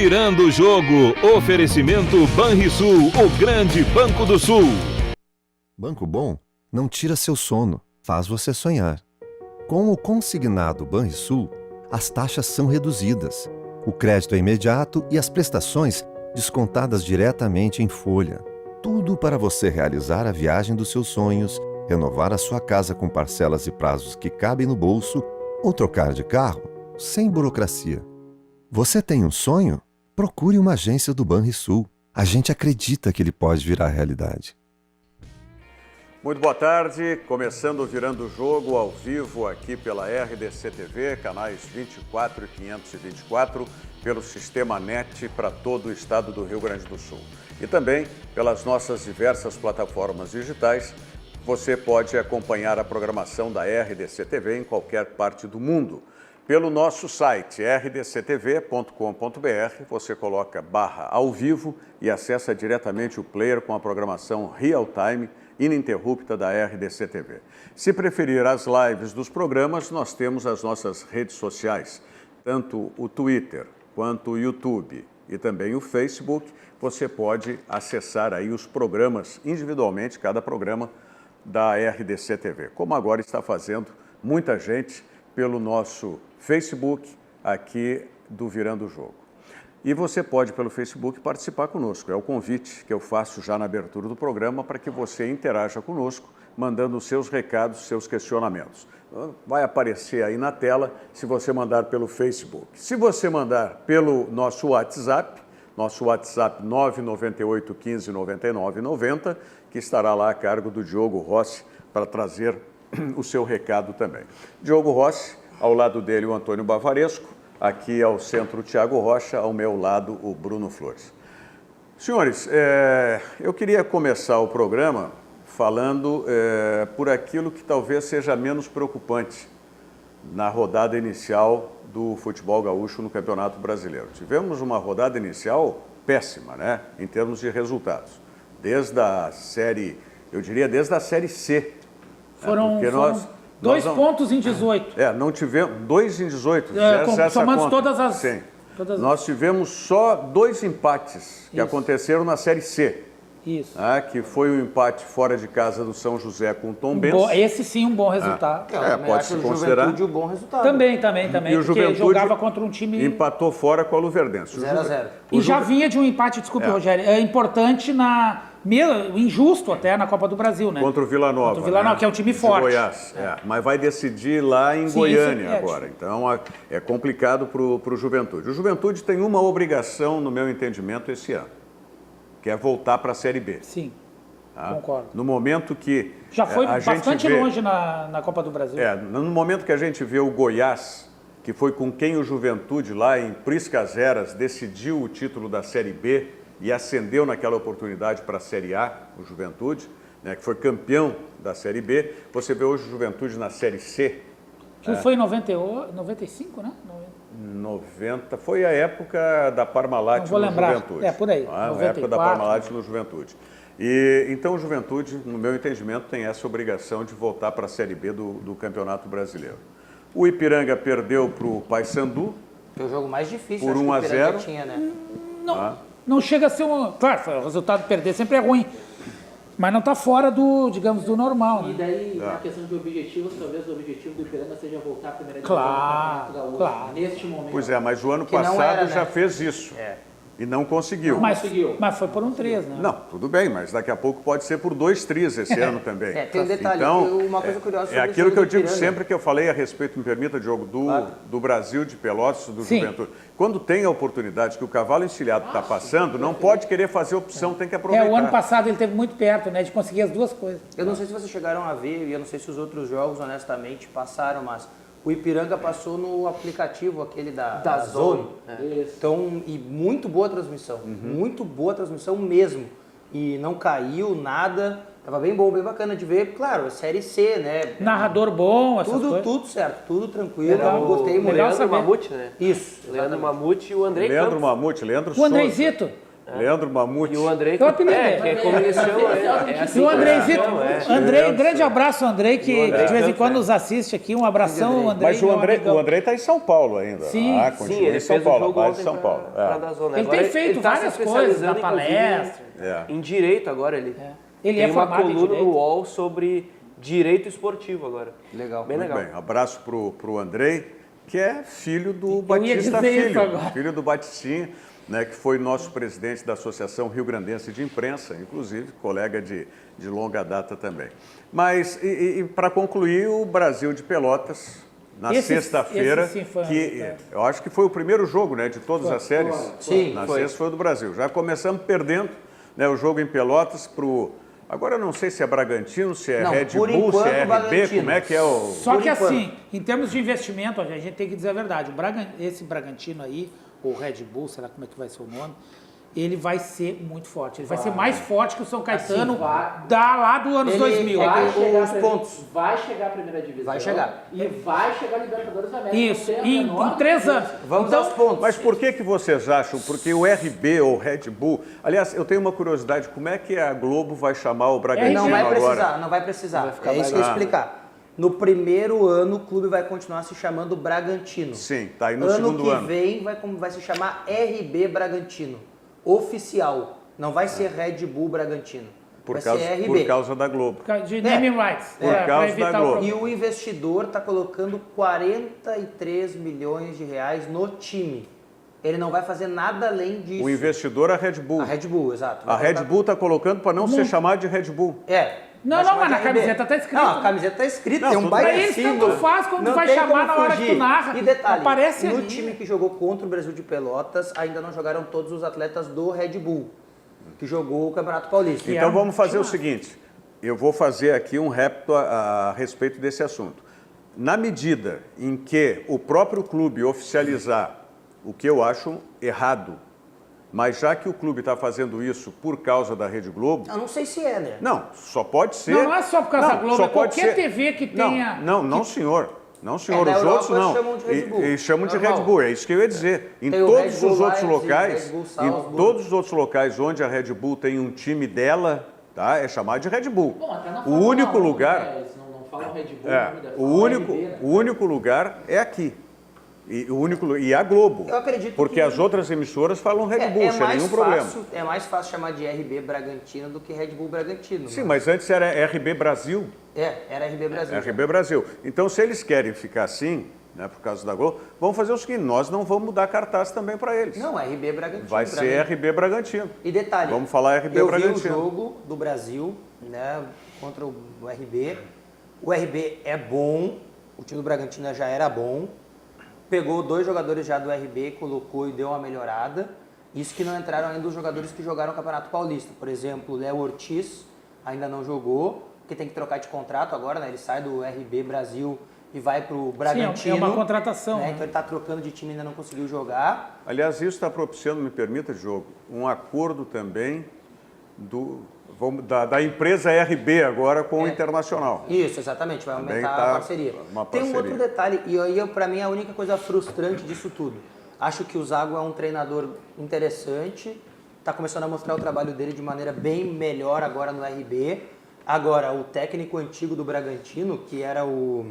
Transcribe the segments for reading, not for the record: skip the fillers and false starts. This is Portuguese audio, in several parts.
Virando o jogo. Oferecimento Banrisul, o grande Banco do Sul. Banco Bom não tira seu sono, faz você sonhar. Com o consignado Banrisul, as taxas são reduzidas, o crédito é imediato e as prestações descontadas diretamente em folha. Tudo para você realizar a viagem dos seus sonhos, renovar a sua casa com parcelas e prazos que cabem no bolso ou trocar de carro sem burocracia. Você tem um sonho? Procure uma agência do Banrisul. A gente acredita que ele pode virar realidade. Muito boa tarde, começando o Virando o Jogo ao vivo aqui pela RDC TV, canais 24 e 524, pelo Sistema NET para todo o estado do Rio Grande do Sul. E também pelas nossas diversas plataformas digitais, você pode acompanhar a programação da RDC TV em qualquer parte do mundo. Pelo nosso site rdctv.com.br, você coloca /ao vivo e acessa diretamente o player com a programação real time ininterrupta da RDC TV. Se preferir as lives dos programas, nós temos as nossas redes sociais, tanto o Twitter quanto o YouTube e também o Facebook. Você pode acessar aí os programas individualmente, cada programa da RDC TV, como agora está fazendo muita gente pelo nosso Facebook aqui do Virando o Jogo. E você pode, pelo Facebook, participar conosco. É o convite que eu faço já na abertura do programa para que você interaja conosco, mandando os seus recados, seus questionamentos. Vai aparecer aí na tela se você mandar pelo Facebook. Se você mandar pelo nosso WhatsApp 998 15 99 90, que estará lá a cargo do Diogo Rossi para trazer o seu recado também. Diogo Rossi, ao lado dele o Antônio Bavaresco, aqui ao centro o Thiago Rocha, ao meu lado o Bruno Flores. Senhores, eu queria começar o programa falando por aquilo que talvez seja menos preocupante na rodada inicial do futebol gaúcho no Campeonato Brasileiro. Tivemos uma rodada inicial péssima, né, em termos de resultados. Desde a série, eu diria desde a série C. Foram 2 pontos em 18. Não tivemos 2 em 18. Somando todas as... Sim. Nós tivemos só 2 empates que aconteceram na Série C. Isso. Que foi o empate fora de casa do São José com o Tombense. Esse sim, um bom resultado. Pode se considerar. Juventude um bom resultado. Também. E o porque jogava contra um time... empatou fora com a Luverdense. 0-0. E já vinha de um empate, desculpe, Rogério, importante injusto até na Copa do Brasil, né? Contra o Vila Nova. Contra o Vila Nova, que é um time forte. Goiás. Mas vai decidir lá em Goiânia agora. Então é complicado para o Juventude. O Juventude tem uma obrigação, no meu entendimento, esse ano, que é voltar para a Série B. Sim, concordo. No momento que... Já foi bastante longe na Copa do Brasil. No momento que a gente vê o Goiás, que foi com quem o Juventude lá em Priscas Eras decidiu o título da Série B e ascendeu naquela oportunidade para a Série A, o Juventude, né, que foi campeão da Série B. Você vê hoje o Juventude na Série C. Que foi em 95, né? 90, foi a época da Parmalat no Juventude. Por aí. A época da Parmalat no Juventude. E então o Juventude, no meu entendimento, tem essa obrigação de voltar para a Série B do Campeonato Brasileiro. O Ipiranga perdeu para o Paysandu. Foi o jogo mais difícil por 1-0. Tinha, né? Não chega a ser um... Claro, o resultado de perder sempre é ruim. Mas não está fora do normal. E daí, na questão de objetivos, talvez o objetivo do Ipiranga seja voltar à primeira divisão Claro, do Campeonato Gaúcho, claro. neste momento. Pois mas o ano passado já fez isso. E não conseguiu. Mas foi por um 3, né? Não, tudo bem, mas daqui a pouco pode ser por 2 tris esse ano também. Tem um detalhe, então, uma coisa curiosa sobre aquilo que eu digo Ipiranga. sempre que eu falei a respeito, me permita, Diogo, do Brasil, de Pelotas, do Juventude. Quando tem a oportunidade que o cavalo encilhado está passando, não pode querer fazer opção, tem que aproveitar. O ano passado ele esteve muito perto, né, de conseguir as duas coisas. Eu não sei se vocês chegaram a ver, e eu não sei se os outros jogos, honestamente, passaram, mas o Ipiranga passou no aplicativo aquele da Zone. Então, e muito boa transmissão, muito boa transmissão mesmo. E não caiu nada, tava bem bom, bem bacana de ver. Claro, a Série C, né? Narrador bom, essas coisas. Tudo certo, tudo tranquilo. Gostei muito. Leandro Mamute, né? Isso. Leandro Mamute e o Andrei Leandro Campos. Mamute, Leandro O Andreizito. Leandro Mamute. E o Andrei, Eu apelidei. que é como eles chamam, é assim. E o Andreizito, Andrei, Isso. grande abraço, Andrei, que E o Andrei de vez em tanto, quando né? nos assiste aqui. Um abração, Andrei. Mas o André está em São Paulo ainda. Sim. Continua Sim, ele em São fez o Paulo, jogo base ontem de São Paulo. pra Dazon, né? Ele Agora tem feito tá se várias coisas na especializando, palestra. É. Em direito agora, ele. Ele tem é uma formado em coluna direito. no UOL sobre direito esportivo agora. Legal. Bem Muito legal. bem, abraço pro Andrei, que é filho do ia Batista dizer isso Filho, agora. filho do Batistinha, né, que foi nosso presidente da Associação Rio Grandense de Imprensa, inclusive colega de longa data também. Mas, para concluir, o Brasil de Pelotas, na Esse sexta-feira, sim foi um que resultado. eu acho que foi o primeiro jogo, né, de todas as séries. Sim, Na foi. sexta foi o do Brasil. Já começamos perdendo, né, o jogo em Pelotas pro... Agora eu não sei se é Bragantino, se é Não, Red por Bull, se enquanto, é RB, Bragantino. como é que é o... Só Por que enquanto. assim, em termos de investimento, a gente tem que dizer a verdade. Esse Bragantino aí, ou Red Bull, sei lá como é que vai ser o nome, ele vai ser muito forte. Ele vai ser mais forte que o São Caetano vai. lá do anos Ele 2000. Vai chegar os a pontos. Vai chegar a primeira divisão. Vai chegar. E vai chegar a Libertadores da América. Isso, Não tem a menor em 3 dúvida. anos. Vamos Então, aos pontos. Mas por que vocês acham? Porque o RB ou Red Bull... Aliás, eu tenho uma curiosidade, como é que a Globo vai chamar o Bragantino Não vai agora? precisar, não vai precisar. Vai ficar É isso que eu ia mais- explicar. No primeiro ano, o clube vai continuar se chamando Bragantino. Sim, tá aí no ano segundo que ano. vem vai se chamar RB Bragantino. Oficial. Não vai ser Red Bull Bragantino. Vai ser RB. Por causa da Globo. de naming rights. Por causa pra da evitar Globo. o problema. E o investidor está colocando 43 milhões de reais no time. Ele não vai fazer nada além disso. O investidor é a Red Bull. A Red Bull, exato. A Vai Red colocar- Bull está colocando para não ser chamado de Red Bull. É. Não, vai não, chamar mas de na RB. camiseta tá escrito. Não, a camiseta tá escrito, Não, tem um tudo baita bem. Pra eles símbolo. tanto faz quando Não vai tem chamar como na hora que fugir. tu narra. E detalhe, Aparece no ali. time que jogou contra o Brasil de Pelotas, ainda não jogaram todos os atletas do Red Bull, que jogou o Campeonato Paulista. Que Então é um vamos fazer o timaço. seguinte, eu vou fazer aqui um repto a respeito desse assunto. Na medida em que o próprio clube oficializar, o que eu acho errado, mas já que o clube está fazendo isso por causa da Rede Globo, Eu não sei se é, né? não, só pode ser... Não é só por causa da Globo, só é pode qualquer ser- TV que tenha... Não, senhor. Não, senhor, na os Europa outros não. chamam de Red Bull. E chamam de Normal. Red Bull, é isso que eu ia dizer. Em Tem o todos Red Bull os outros Leipzig, locais, Red Bull em Salzburg. todos os outros locais onde a Red Bull tem um time dela, tá? É chamado de Red Bull. Bom, até na O Fórmula único 1, lugar, né? Eles não falam Red Bull, é, ainda, o falam único, RB, né? o único lugar é aqui. E a Globo. Eu acredito porque que- as outras emissoras falam Red Bull, sem nenhum problema. É mais fácil chamar de RB Bragantino do que Red Bull Bragantino. Sim, né? mas antes era RB Brasil. Era RB Brasil. RB Brasil. Então, se eles querem ficar assim, né, por causa da Globo, vamos fazer o seguinte, nós não vamos dar cartaz também para eles. Não, RB Bragantino. Vai pra ser mim. RB Bragantino. E detalhe, Vamos falar RB eu Bragantino. vi o jogo do Brasil, né, contra o RB. O RB é bom, o time do Bragantino já era bom. Pegou 2 jogadores já do RB, colocou e deu uma melhorada. Isso que não entraram ainda os jogadores que jogaram o Campeonato Paulista. Por exemplo, o Léo Ortiz ainda não jogou, porque tem que trocar de contrato agora, né? Ele sai do RB Brasil e vai pro Bragantino. é uma contratação, né? né? Então ele tá trocando de time e ainda não conseguiu jogar. Aliás, isso está propiciando, me permita, Diogo, um acordo também da empresa RB agora com o Internacional. Isso, exatamente, vai Também aumentar tá a parceria. uma Tem um parceria. outro detalhe, e aí para mim a única coisa frustrante disso tudo. Acho que o Zago é um treinador interessante, está começando a mostrar o trabalho dele de maneira bem melhor agora no RB. Agora, o técnico antigo do Bragantino, que era o...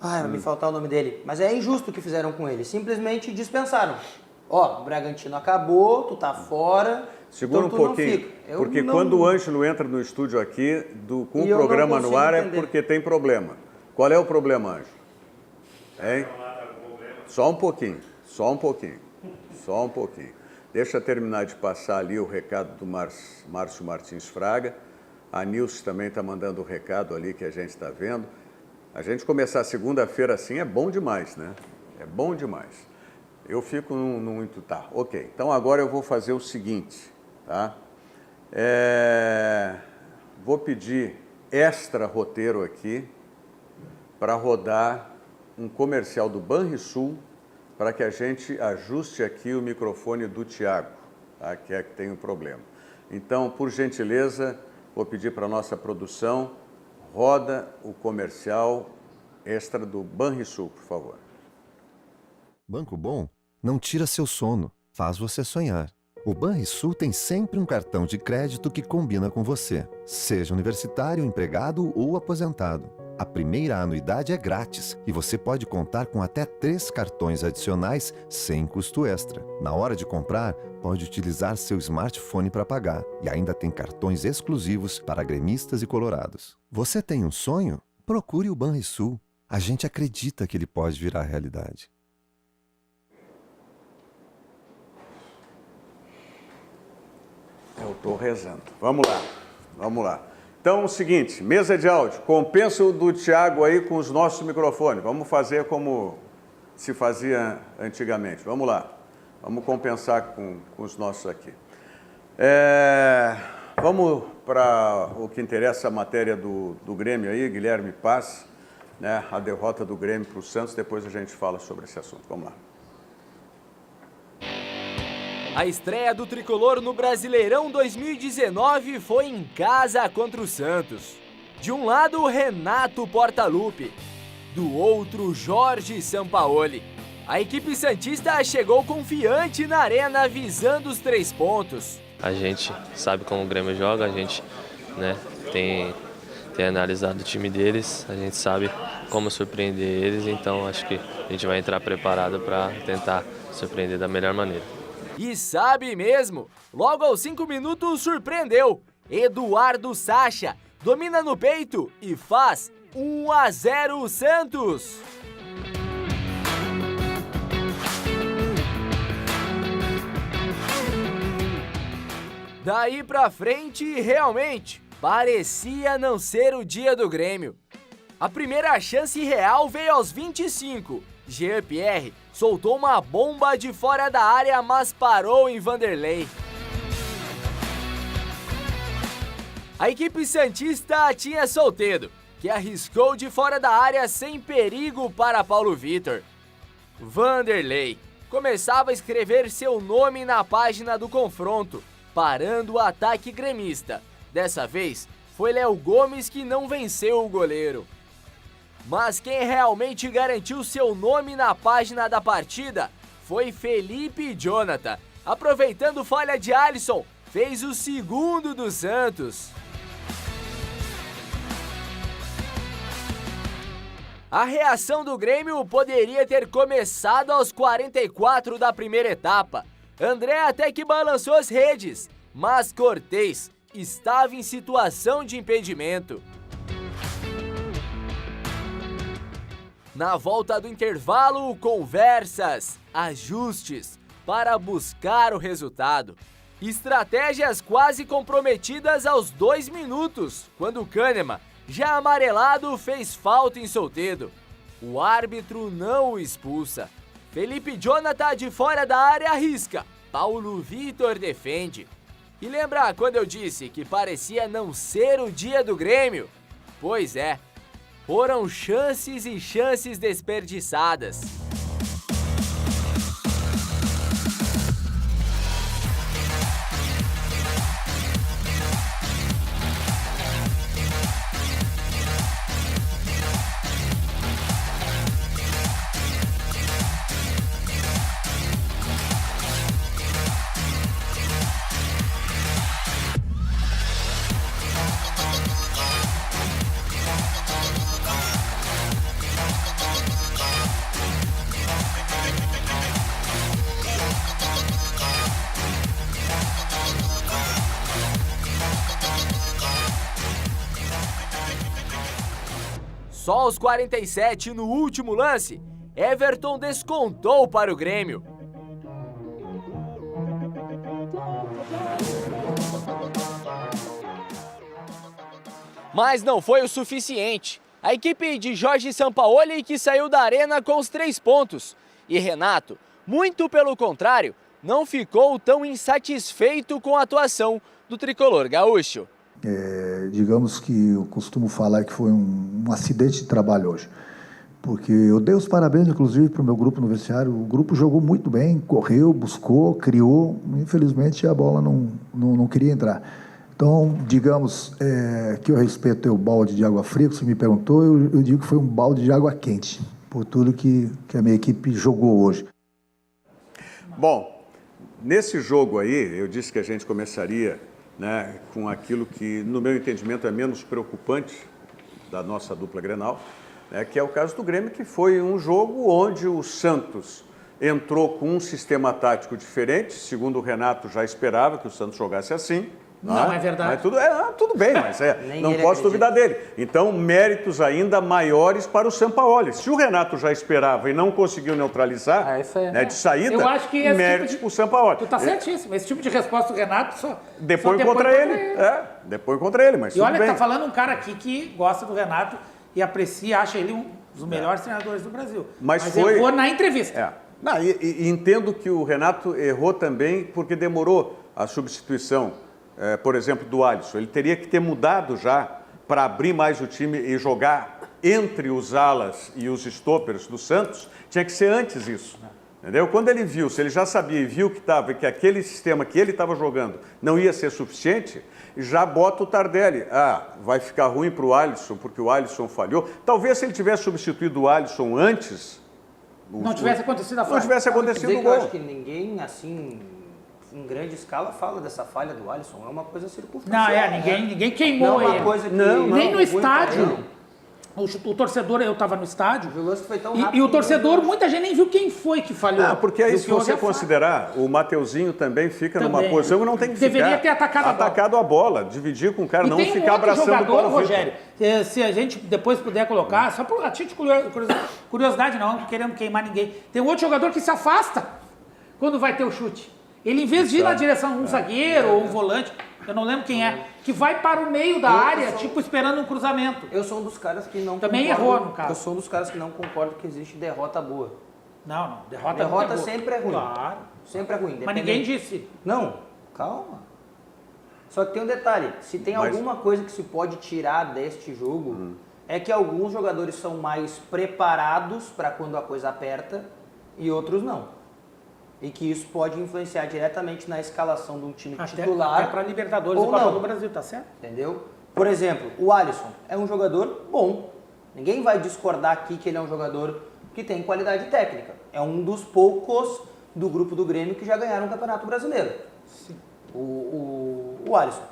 vai me faltar o nome dele. Mas é injusto o que fizeram com ele. Simplesmente dispensaram. Ó, o Bragantino acabou, tu tá fora, Segura então um tu não pouquinho, fica. Eu porque não- quando o Ângelo entra no estúdio aqui, com E o eu não programa no consigo ar, é entender. porque tem problema. Qual é o problema, Ângelo? Hein? Só um pouquinho, só um pouquinho, só um pouquinho. Deixa eu terminar de passar ali o recado do Márcio Martins Fraga. A Nilce também está mandando o recado ali que a gente está vendo. A gente começar segunda-feira assim é bom demais, né? É bom demais. Eu fico muito... Tá, ok. Então agora eu vou fazer o seguinte, tá? Vou pedir extra roteiro aqui para rodar um comercial do Banrisul para que a gente ajuste aqui o microfone do Tiago, tá? Que é que tem um problema. Então, por gentileza, vou pedir para a nossa produção, roda o comercial extra do Banrisul, por favor. Banco Bom não tira seu sono, faz você sonhar. O Banrisul tem sempre um cartão de crédito que combina com você, seja universitário, empregado ou aposentado. A primeira anuidade é grátis e você pode contar com até 3 cartões adicionais sem custo extra. Na hora de comprar, pode utilizar seu smartphone para pagar e ainda tem cartões exclusivos para gremistas e colorados. Você tem um sonho? Procure o Banrisul. A gente acredita que ele pode virar realidade. Eu estou rezando. Vamos lá. Então, é o seguinte, mesa de áudio, compensa o do Thiago aí com os nossos microfones. Vamos fazer como se fazia antigamente. Vamos lá. Vamos compensar com os nossos aqui. Vamos para o que interessa, a matéria do Grêmio aí, Guilherme Paz, né? A derrota do Grêmio para o Santos, depois a gente fala sobre esse assunto. Vamos lá. A estreia do Tricolor no Brasileirão 2019 foi em casa contra o Santos. De um lado, Renato Portaluppi. Do outro, Jorge Sampaoli. A equipe santista chegou confiante na arena, visando os 3 pontos. A gente sabe como o Grêmio joga, a gente, né, tem analisado o time deles, a gente sabe como surpreender eles, então acho que a gente vai entrar preparado para tentar surpreender da melhor maneira. E sabe mesmo, logo aos 5 minutos surpreendeu. Eduardo Sacha domina no peito e faz 1-0 o Santos. Daí pra frente, realmente, parecia não ser o dia do Grêmio. A primeira chance real veio aos 25. Jean-Pierre soltou uma bomba de fora da área, mas parou em Vanderlei. A equipe santista tinha Soteldo, que arriscou de fora da área sem perigo para Paulo Vitor. Vanderlei começava a escrever seu nome na página do confronto, parando o ataque gremista. Dessa vez, foi Léo Gomes que não venceu o goleiro. Mas quem realmente garantiu seu nome na página da partida foi Felipe Jonathan. Aproveitando falha de Alisson, fez o segundo do Santos. A reação do Grêmio poderia ter começado aos 44 da primeira etapa. André até que balançou as redes, mas Cortez estava em situação de impedimento. Na volta do intervalo, conversas, ajustes para buscar o resultado. Estratégias quase comprometidas aos 2 minutos, quando Kahneman, já amarelado, fez falta em Soteldo. O árbitro não o expulsa. Felipe Jonathan de fora da área arrisca. Paulo Vitor defende. E lembra quando eu disse que parecia não ser o dia do Grêmio? Pois é. Foram chances e chances desperdiçadas. Só aos 47, no último lance, Everton descontou para o Grêmio. Mas não foi o suficiente. A equipe de Jorge Sampaoli que saiu da arena com os 3 pontos. E Renato, muito pelo contrário, não ficou tão insatisfeito com a atuação do tricolor gaúcho. Digamos que eu costumo falar que foi um acidente de trabalho hoje. Porque eu dei os parabéns, inclusive, para o meu grupo no vestiário. O grupo jogou muito bem, correu, buscou, criou. Infelizmente, a bola não queria entrar. Então, digamos que eu respeito o balde de água fria, que você me perguntou, eu digo que foi um balde de água quente, por tudo que a minha equipe jogou hoje. Bom, nesse jogo aí, eu disse que a gente começaria, né, com aquilo que, no meu entendimento, é menos preocupante da nossa dupla Grenal, né, que é o caso do Grêmio, que foi um jogo onde o Santos entrou com um sistema tático diferente, segundo o Renato já esperava que o Santos jogasse assim. Não é verdade. Mas tudo bem, mas não posso duvidar dele. Então, méritos ainda maiores para o Sampaoli. Se o Renato já esperava e não conseguiu neutralizar, né, de saída, eu acho que méritos para o Sampaoli. Tu tá certíssimo. Esse tipo de resposta do Renato só depõe contra ele. Depõe contra ele, mas e olha, tudo bem. tá falando um cara aqui que gosta do Renato e aprecia, acha ele um dos melhores treinadores do Brasil. Mas errou na entrevista. Não, e entendo que o Renato errou também porque demorou a substituição. Por exemplo, do Alisson. Ele teria que ter mudado já para abrir mais o time e jogar entre os alas e os stoppers do Santos. Tinha que ser antes isso. Entendeu? Quando ele viu, se ele já sabia e viu que aquele sistema que ele estava jogando não ia ser suficiente, já bota o Tardelli. Vai ficar ruim para o Alisson porque o Alisson falhou. Talvez se ele tivesse substituído o Alisson antes... Não tivesse acontecido a falha. Não tivesse acontecido o gol. Eu acho que ninguém, assim... em grande escala, fala dessa falha do Alisson. É uma coisa circunstancial. Não, ninguém queimou ele. Coisa que nem no estádio. O torcedor, eu estava no estádio. O lance foi tão rápido. E o torcedor, muita gente nem viu quem foi que falhou. Porque aí, se você considerar, o Mateuzinho também fica numa posição que não tem que deveria ter atacado a bola, dividir com o cara, não ficar abraçando o jogador, Rogério, se a gente depois puder colocar, só por a título de curiosidade, não querendo queimar ninguém. Tem um outro jogador que se afasta quando vai ter o chute. Ele, em vez de ir na direção um zagueiro ou um volante, eu não lembro quem que vai para o meio da área, esperando um cruzamento. Eu sou um dos caras que não também errou, no caso. Eu sou um dos caras que não concordo que existe derrota boa. Não. Derrota sempre é ruim. Claro. Sempre é ruim. Mas ninguém disse. Não, calma. Só que tem um detalhe. Se tem alguma coisa que se pode tirar deste jogo, é que alguns jogadores são mais preparados para quando a coisa aperta e outros não. E que isso pode influenciar diretamente na escalação de um time titular. Até para Libertadores e Copa do Brasil, tá certo? Entendeu? Por exemplo, o Alisson é um jogador bom. Ninguém vai discordar aqui que ele é um jogador que tem qualidade técnica. É um dos poucos do grupo do Grêmio que já ganharam o Campeonato Brasileiro. Sim. O Alisson.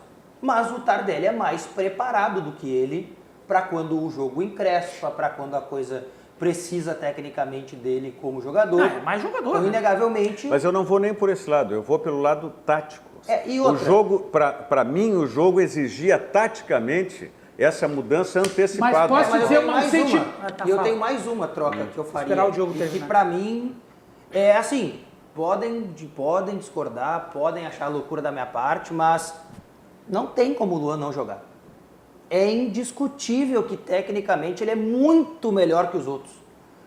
Mas o Tardelli é mais preparado do que ele para quando o jogo encrespa, para quando a coisa... precisa tecnicamente dele como jogador. É mais jogador. Então, inegavelmente... Mas eu não vou nem por esse lado, eu vou pelo lado tático. E outra? O jogo, para mim, o jogo exigia taticamente essa mudança antecipada. Mas posso dizer uma... eu tenho mais uma troca que eu faria. Esperar o jogo terminar. Que para mim, é assim, podem discordar, podem achar loucura da minha parte, mas não tem como o Luan não jogar. É indiscutível que, tecnicamente, ele é muito melhor que os outros.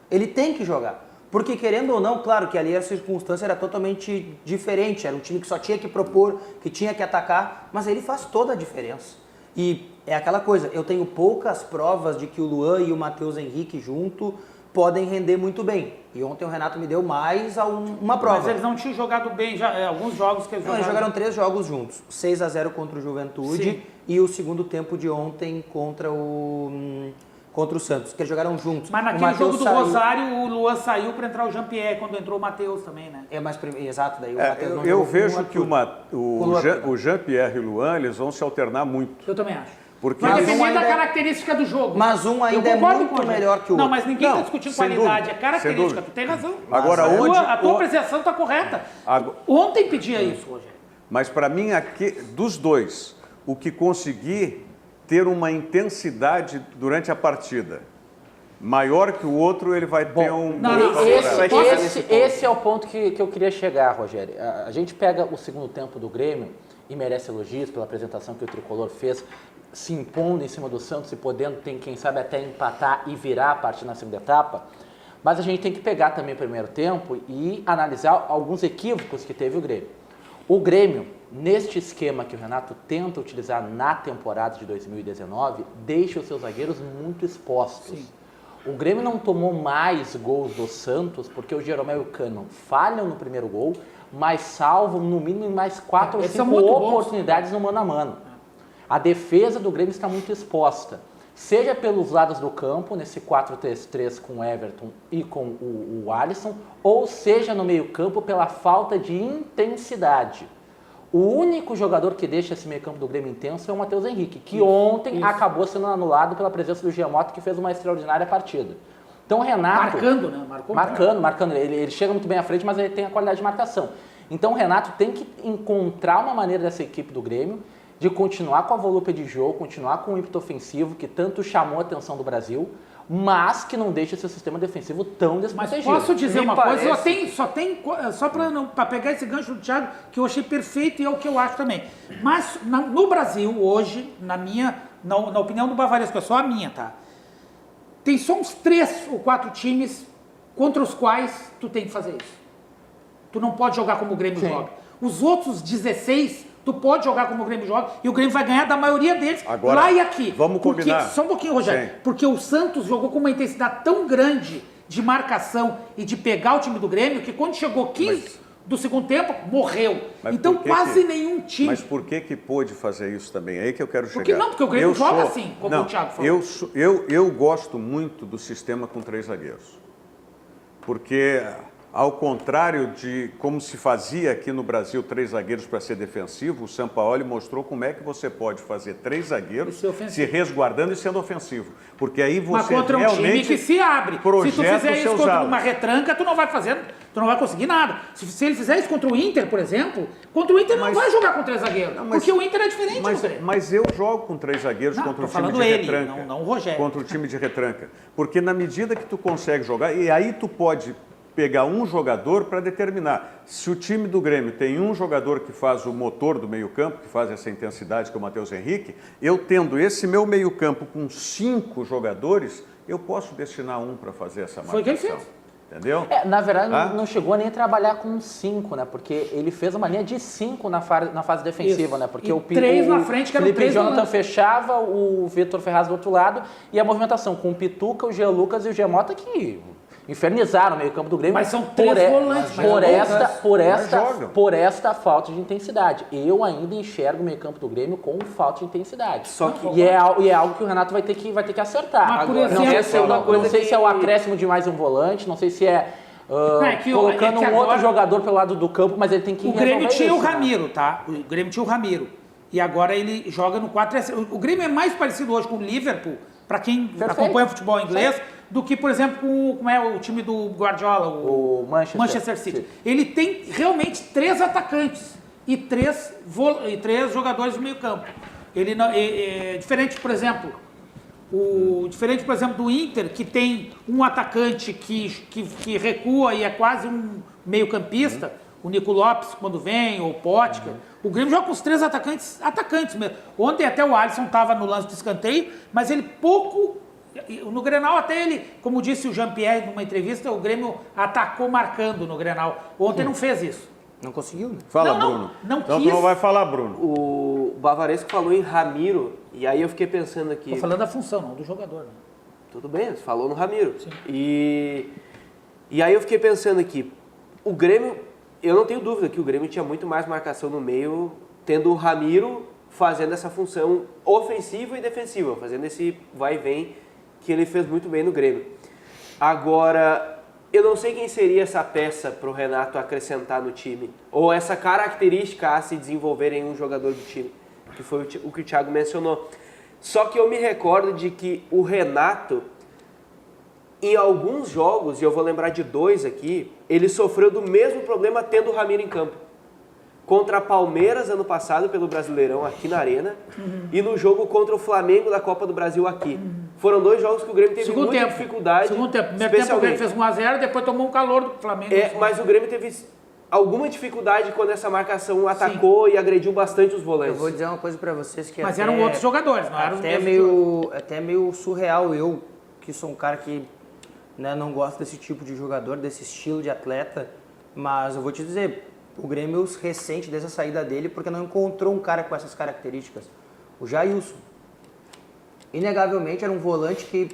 Ele tem que jogar. Porque, querendo ou não, claro que ali a circunstância era totalmente diferente. Era um time que só tinha que propor, que tinha que atacar, mas ele faz toda a diferença. E é aquela coisa, eu tenho poucas provas de que o Luan e o Matheus Henrique junto podem render muito bem. E ontem o Renato me deu mais uma prova. Mas eles não tinham jogado bem já, alguns jogos que eles jogaram. Eles jogaram 3 jogos juntos. 6-0 contra o Juventude. Sim. E o segundo tempo de ontem contra o Santos, que eles jogaram juntos. Mas naquele jogo do Rosário, o Luan saiu para entrar o Jean-Pierre, quando entrou o Matheus também, né? Exato, daí o Matheus não eu vejo que o Jean-Pierre e o Luan, eles vão se alternar muito. Eu também acho. Porque vai depender da característica do jogo. Mas um ainda é muito melhor que o outro. Não, mas ninguém está discutindo qualidade, é característica, tu tem razão. Agora, a tua apreciação está correta. Ontem pedia isso, Rogério. Mas para mim, aqui, dos dois, o que conseguir ter uma intensidade durante a partida maior que o outro, ele vai ter um... Esse é o ponto que eu queria chegar, Rogério. A gente pega o segundo tempo do Grêmio e merece elogios pela apresentação que o Tricolor fez, se impondo em cima do Santos e podendo, quem sabe, até empatar e virar a partida na segunda etapa. Mas a gente tem que pegar também o primeiro tempo e analisar alguns equívocos que teve o Grêmio. O Grêmio, neste esquema que o Renato tenta utilizar na temporada de 2019, deixa os seus zagueiros muito expostos. Sim. O Grêmio não tomou mais gols do Santos porque o Jeromel e o Cano falham no primeiro gol, mas salvam no mínimo mais 4 ou 5 oportunidades no mano a mano. A defesa do Grêmio está muito exposta. seja pelos lados do campo, nesse 4-3-3 com o Everton e com o Alisson, ou seja no meio-campo pela falta de intensidade. O único jogador que deixa esse meio-campo do Grêmio intenso é o Matheus Henrique, que ontem acabou sendo anulado pela presença do Giamotto, que fez uma extraordinária partida. Então o Renato... Marcando, né? Marcando. Ele chega muito bem à frente, mas ele tem a qualidade de marcação. Então o Renato tem que encontrar uma maneira dessa equipe do Grêmio de continuar com a volúpia de jogo, continuar com o ímpeto ofensivo que tanto chamou a atenção do Brasil, mas que não deixa esse sistema defensivo tão desprotegido. Mas posso dizer uma coisa? Só para pegar esse gancho do Thiago, que eu achei perfeito e é o que eu acho também. Mas no Brasil, hoje, na opinião do Bavaresco, é só a minha, tá? Tem só uns 3 ou 4 times contra os quais tu tem que fazer isso. Tu não pode jogar como o Grêmio joga. Os outros 16, tu pode jogar como o Grêmio joga e o Grêmio vai ganhar da maioria deles. Agora, lá e aqui. Vamos combinar. Só um pouquinho, Rogério. Sim. Porque o Santos jogou com uma intensidade tão grande de marcação e de pegar o time do Grêmio que quando chegou 15 do segundo tempo, morreu. Então quase nenhum time... Mas por que pôde fazer isso também? É aí que eu quero chegar. Porque o Grêmio joga assim, como o Thiago falou. Eu gosto muito do sistema com 3 zagueiros. Porque... Ao contrário de como se fazia aqui no Brasil 3 zagueiros para ser defensivo, o Sampaoli mostrou como é que você pode fazer 3 zagueiros se resguardando e sendo ofensivo. Porque aí você mas contra um time que se abre. Se tu fizer isso contra uma retranca, tu não vai conseguir nada. Se ele fizer isso contra o Inter, por exemplo, contra o Inter não vai jogar com 3 zagueiros. Porque o Inter é diferente. Mas eu jogo com 3 zagueiros contra o time de retranca. Não o Rogério. Contra o time de retranca. Porque na medida que tu consegue jogar, e aí tu pode... pegar um jogador para determinar. Se o time do Grêmio tem um jogador que faz o motor do meio-campo, que faz essa intensidade, que é o Matheus Henrique, eu tendo esse meu meio-campo com 5 jogadores, eu posso destinar um para fazer essa marcação. Foi o que ele fez. Entendeu? Na verdade, não chegou nem a trabalhar com 5, né? Porque ele fez uma linha de 5 na fase defensiva, né? Porque e 3 na frente, que era o Felipe Jonathan fechava, o Vitor Ferraz do outro lado, e a movimentação com o Pituca, o Jean Lucas e o Giamotto que... infernizaram o meio-campo do Grêmio. Mas são 3 volantes. Por esta falta de intensidade. Eu ainda enxergo o meio-campo do Grêmio com falta de intensidade. E é algo que o Renato vai ter que acertar. Mas, por exemplo, não sei se é o acréscimo de mais um volante, não sei se é colocando outro jogador pelo lado do campo, mas ele tem que... O Grêmio tinha o Ramiro, tá? O Grêmio tinha o Ramiro. E agora ele joga no 4-3. O Grêmio é mais parecido hoje com o Liverpool, para quem acompanha futebol inglês, do que, por exemplo, como é o time do Guardiola, o Manchester City. Ele tem realmente 3 atacantes e 3 jogadores do meio campo. Ele não, diferente, por exemplo, do Inter, que tem um atacante que recua e é quase um meio campista, o Nico Lopes quando vem, ou o Pótica. O Grêmio joga com os 3 atacantes mesmo. Ontem até o Alisson estava no lance de escanteio, mas ele pouco... No Grenal até ele, como disse o Jean-Pierre numa entrevista, o Grêmio atacou marcando no Grenal. Ontem não fez isso. Não conseguiu, né? Fala, Bruno. Não então quis. tu não vai falar, Bruno. O Bavaresco falou em Ramiro, e aí eu fiquei pensando aqui... Tô falando da função, não do jogador. Né? Tudo bem, você falou no Ramiro. Sim. E aí eu fiquei pensando aqui, o Grêmio, eu não tenho dúvida que o Grêmio tinha muito mais marcação no meio, tendo o Ramiro fazendo essa função ofensiva e defensiva, fazendo esse vai e vem que ele fez muito bem no Grêmio. Agora, eu não sei quem seria essa peça para o Renato acrescentar no time, ou essa característica a se desenvolver em um jogador do time, que foi o que o Thiago mencionou. Só que eu me recordo de que o Renato, em alguns jogos, e eu vou lembrar de 2 aqui, ele sofreu do mesmo problema tendo o Ramiro em campo. Contra a Palmeiras ano passado pelo Brasileirão aqui na Arena e no jogo contra o Flamengo da Copa do Brasil aqui. Foram 2 jogos que o Grêmio teve muita dificuldade. Segundo tempo. Primeiro tempo o Grêmio fez 1-0, depois tomou um calor do Flamengo. Mas o Grêmio teve alguma dificuldade quando essa marcação atacou e agrediu bastante os volantes. Eu vou dizer uma coisa pra vocês que mas eram outros jogadores, não eram os mesmos. Até meio surreal eu, que sou um cara que não gosto desse tipo de jogador, desse estilo de atleta, mas eu vou te dizer... O Grêmio ressente dessa saída dele porque não encontrou um cara com essas características. O Jailson. Inegavelmente era um volante que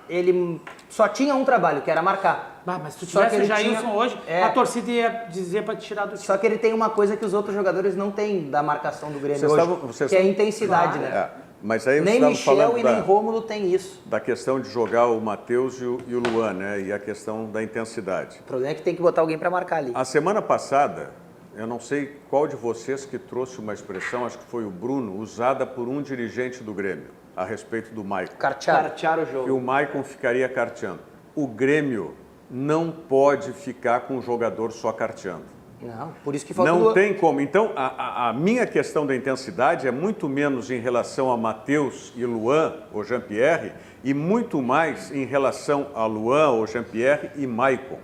ele só tinha um trabalho, que era marcar. Mas se tu tivesse o Jailson hoje, a torcida ia dizer para te tirar do time. Só que ele tem uma coisa que os outros jogadores não têm da marcação do Grêmio hoje, que é a intensidade, né? Mas aí Nem estamos Michel falando e nem Rômulo tem isso. da questão de jogar o Matheus e o Luan, né? E a questão da intensidade. O problema é que tem que botar alguém para marcar ali. A semana passada, eu não sei qual de vocês que trouxe uma expressão, acho que foi o Bruno, usada por um dirigente do Grêmio, a respeito do Maicon. Cartear o jogo. Que o Maicon ficaria carteando. O Grêmio não pode ficar com o jogador só carteando. Não, por isso que falta Não tem como. Então, a minha questão da intensidade é muito menos em relação a Matheus e Luan, ou Jean-Pierre, e muito mais em relação a Luan, ou Jean-Pierre e Maicon.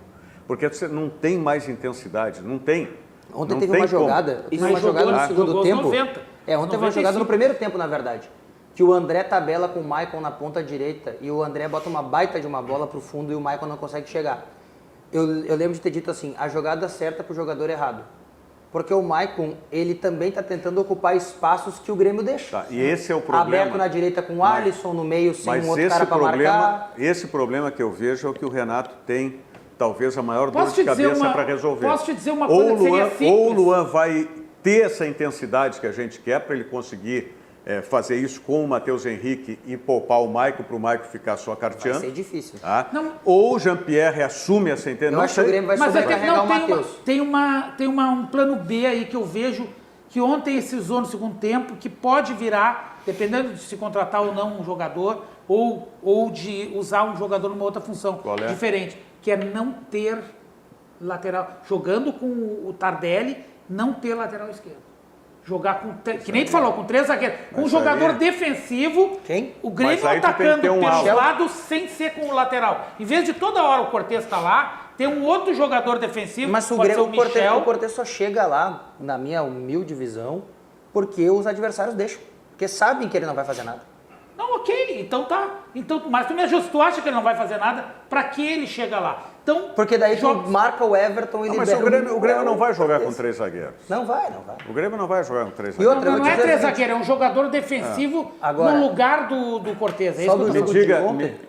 Porque você não tem mais intensidade, não tem. Ontem não teve tem uma como. jogada, no segundo tempo. Ontem teve uma jogada no primeiro tempo, na verdade. Que o André tabela com o Maicon na ponta direita e o André bota uma baita de uma bola pro fundo e o Maicon não consegue chegar. Eu lembro de ter dito assim, a jogada certa pro jogador errado. Porque o Maicon, ele também está tentando ocupar espaços que o Grêmio deixa. Tá, e esse é o problema. Aberto na direita com o Alisson, no meio sem um outro cara para marcar. Esse problema que eu vejo é o que o Renato tem, talvez, a maior dor de cabeça para resolver. Posso te dizer uma coisa que seria simples? Ou o Luan vai ter essa intensidade que a gente quer para ele conseguir fazer isso com o Matheus Henrique e poupar o Maicon para o Maicon ficar só carteando. Vai ser difícil. Tá? Ou o Jean-Pierre assume essa intensidade. Eu acho que o Grêmio vai sobrecarregar o Matheus. Tem um plano B aí que eu vejo que ontem esse usou no segundo tempo, que pode virar, dependendo de se contratar ou não um jogador, ou de usar um jogador numa outra função diferente, que é não ter lateral. Jogando com o Tardelli, não ter lateral esquerdo. Jogar com, que nem tu falou, com 3 zagueiros. Com um jogador defensivo, o Grêmio atacando pelos lados sem ser com o lateral. Em vez de toda hora o Cortez estar lá, tem um outro jogador defensivo, mas o Cortez só chega lá, na minha humilde visão, porque os adversários deixam. Porque sabem que ele não vai fazer nada. Não, ok, então tá. Então, mas tu me ajusta, tu acha que ele não vai fazer nada? Pra que ele chega lá? Então, porque daí tu marca o Everton e libera. Mas o Grêmio não vai jogar com 3 zagueiros. Não vai. O Grêmio não vai jogar com 3 zagueiros. Não é 3 zagueiros, é um jogador defensivo no lugar do Cortez. É isso que eu me diga,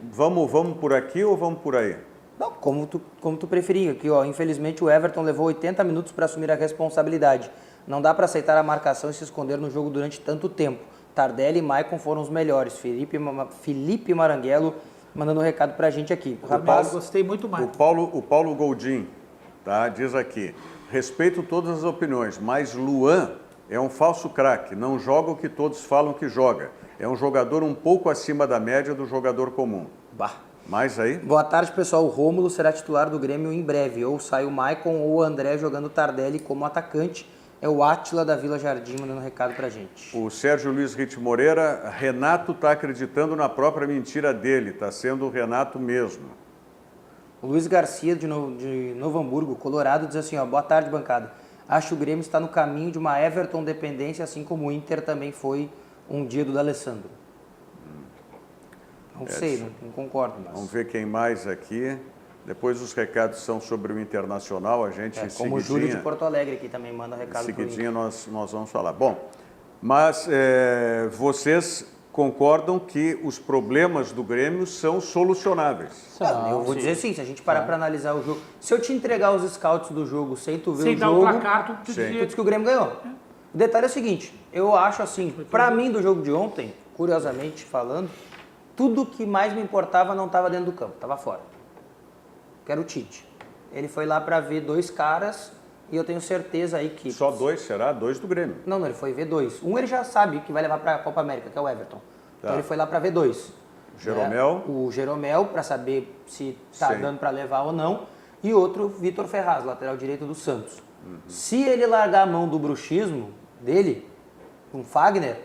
vamos por aqui ou vamos por aí? Não, como tu preferir. Aqui, ó, infelizmente o Everton levou 80 minutos para assumir a responsabilidade. Não dá para aceitar a marcação e se esconder no jogo durante tanto tempo. Tardelli e Maicon foram os melhores. Felipe Maranguelo mandando um recado pra gente aqui. Rapaz, gostei muito mais. O Paulo Goldin, tá, diz aqui, respeito todas as opiniões, mas Luan é um falso craque, não joga o que todos falam que joga. É um jogador um pouco acima da média do jogador comum. Mais aí? Boa tarde, pessoal. O Rômulo será titular do Grêmio em breve. Ou sai o Maicon ou o André jogando Tardelli como atacante. É o Átila da Vila Jardim mandando um recado pra gente. O Sérgio Luiz Ritt Moreira, Renato está acreditando na própria mentira dele, está sendo o Renato mesmo. O Luiz Garcia, de Novo Hamburgo, Colorado, diz assim, ó, boa tarde, bancada. Acho que o Grêmio está no caminho de uma Everton dependência, assim como o Inter também foi um dia do D'Alessandro. Não sei, não concordo. Mas... Vamos ver quem mais aqui. Depois os recados são sobre o Internacional, a gente como o Júlio de Porto Alegre aqui também manda recado. Em seguidinha nós vamos falar. Bom, mas vocês concordam que os problemas do Grêmio são solucionáveis? Eu vou dizer sim, se a gente parar para analisar o jogo. Se eu te entregar os scouts do jogo sem tu ver o jogo, dar o placar, tu diz que o Grêmio ganhou. O detalhe é o seguinte, eu acho assim, para mim do jogo de ontem, curiosamente falando, tudo que mais me importava não estava dentro do campo, estava fora. Que era o Tite. Ele foi lá para ver 2 caras e eu tenho certeza aí que... Só 2, será? 2 do Grêmio. Não, ele foi ver 2. Um ele já sabe que vai levar para a Copa América, que é o Everton. Então ele foi lá para ver 2. Jeromel. O Jeromel, para saber se está dando para levar ou não. E outro, Vitor Ferraz, lateral direito do Santos. Se ele largar a mão do bruxismo dele, com Fagner,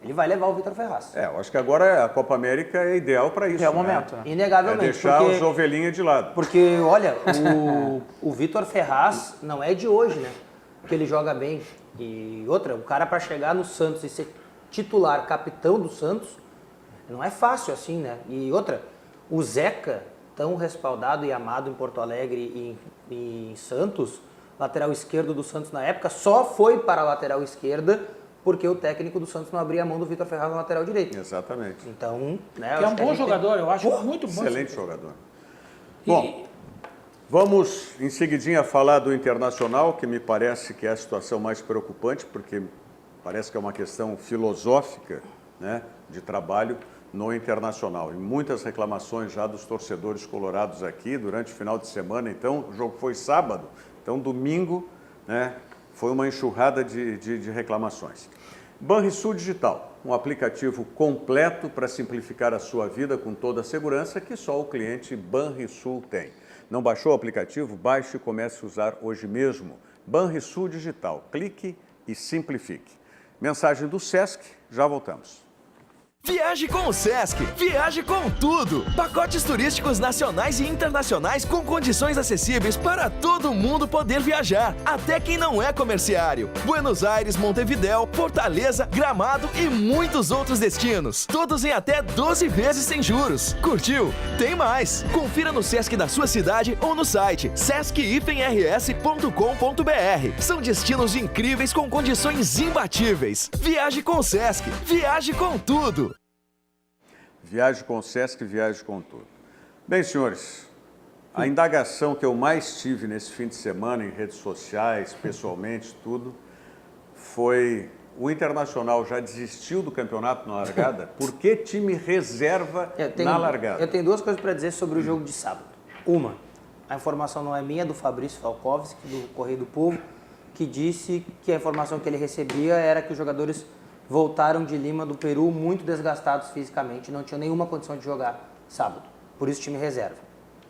ele vai levar o Vitor Ferraz. Eu acho que agora a Copa América é ideal para isso. É o momento. Né? Inegavelmente. É deixar os ovelhinhas de lado. Porque, olha, o Vitor Ferraz não é de hoje, né? Porque ele joga bem. E outra, o cara para chegar no Santos e ser titular, capitão do Santos, não é fácil assim, né? E outra, o Zeca, tão respaldado e amado em Porto Alegre e em Santos, lateral esquerdo do Santos na época, só foi para a lateral esquerda porque o técnico do Santos não abria a mão do Vitor Ferraz na lateral direito. Exatamente. Então, né, que é um bom jogador, eu acho muito bom. Excelente jogador. Bom, vamos em seguidinha falar do Internacional, que me parece que é a situação mais preocupante, porque parece que é uma questão filosófica, né, de trabalho no Internacional. E muitas reclamações já dos torcedores colorados aqui durante o final de semana. Então, o jogo foi sábado, então domingo, né, foi uma enxurrada de reclamações. Banrisul Digital, um aplicativo completo para simplificar a sua vida com toda a segurança que só o cliente Banrisul tem. Não baixou o aplicativo? Baixe e comece a usar hoje mesmo. Banrisul Digital, clique e simplifique. Mensagem do Sesc, já voltamos. Viaje com o Sesc, viaje com tudo! Pacotes turísticos nacionais e internacionais com condições acessíveis para todo mundo poder viajar, até quem não é comerciário. Buenos Aires, Montevidéu, Fortaleza, Gramado e muitos outros destinos. Todos em até 12 vezes sem juros. Curtiu? Tem mais! Confira no Sesc da sua cidade ou no site sesc-rs.com.br. São destinos incríveis com condições imbatíveis. Viaje com o Sesc, viaje com tudo! Viaje com o Sesc, viaje com tudo. Bem, senhores, a indagação que eu mais tive nesse fim de semana em redes sociais, pessoalmente, tudo, foi: o Internacional já desistiu do campeonato na largada? Por que time reserva na largada? Eu tenho duas coisas para dizer sobre o jogo de sábado. Uma, a informação não é minha, é do Fabrício Falkowski, do Correio do Povo, que disse que a informação que ele recebia era que os jogadores voltaram de Lima, do Peru, muito desgastados fisicamente, não tinham nenhuma condição de jogar sábado. Por isso, time reserva.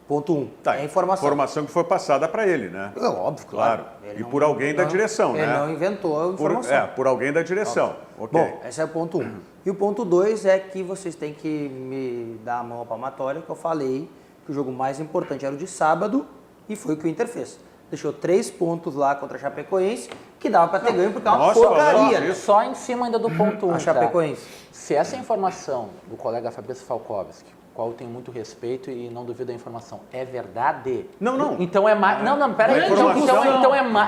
Ponto 1. Tá, é a informação. Informação que foi passada para ele, né? É óbvio, claro. E por alguém da direção, né? Ele não inventou a informação. Por alguém da direção. Okay. Bom, esse é o ponto 1. E o ponto 2 é que vocês têm que me dar a mão à palmatória, que eu falei que o jogo mais importante era o de sábado e foi o que o Inter fez. Deixou 3 pontos lá contra a Chapecoense, que dava para ter ganho porque é uma porcaria. Né? Só em cima ainda do ponto 1, a Chapecoense. Se essa informação do colega Fabrício Falkowski, qual eu tenho muito respeito e não duvido da informação, é verdade? Não. Então é mais... Não, pera aí.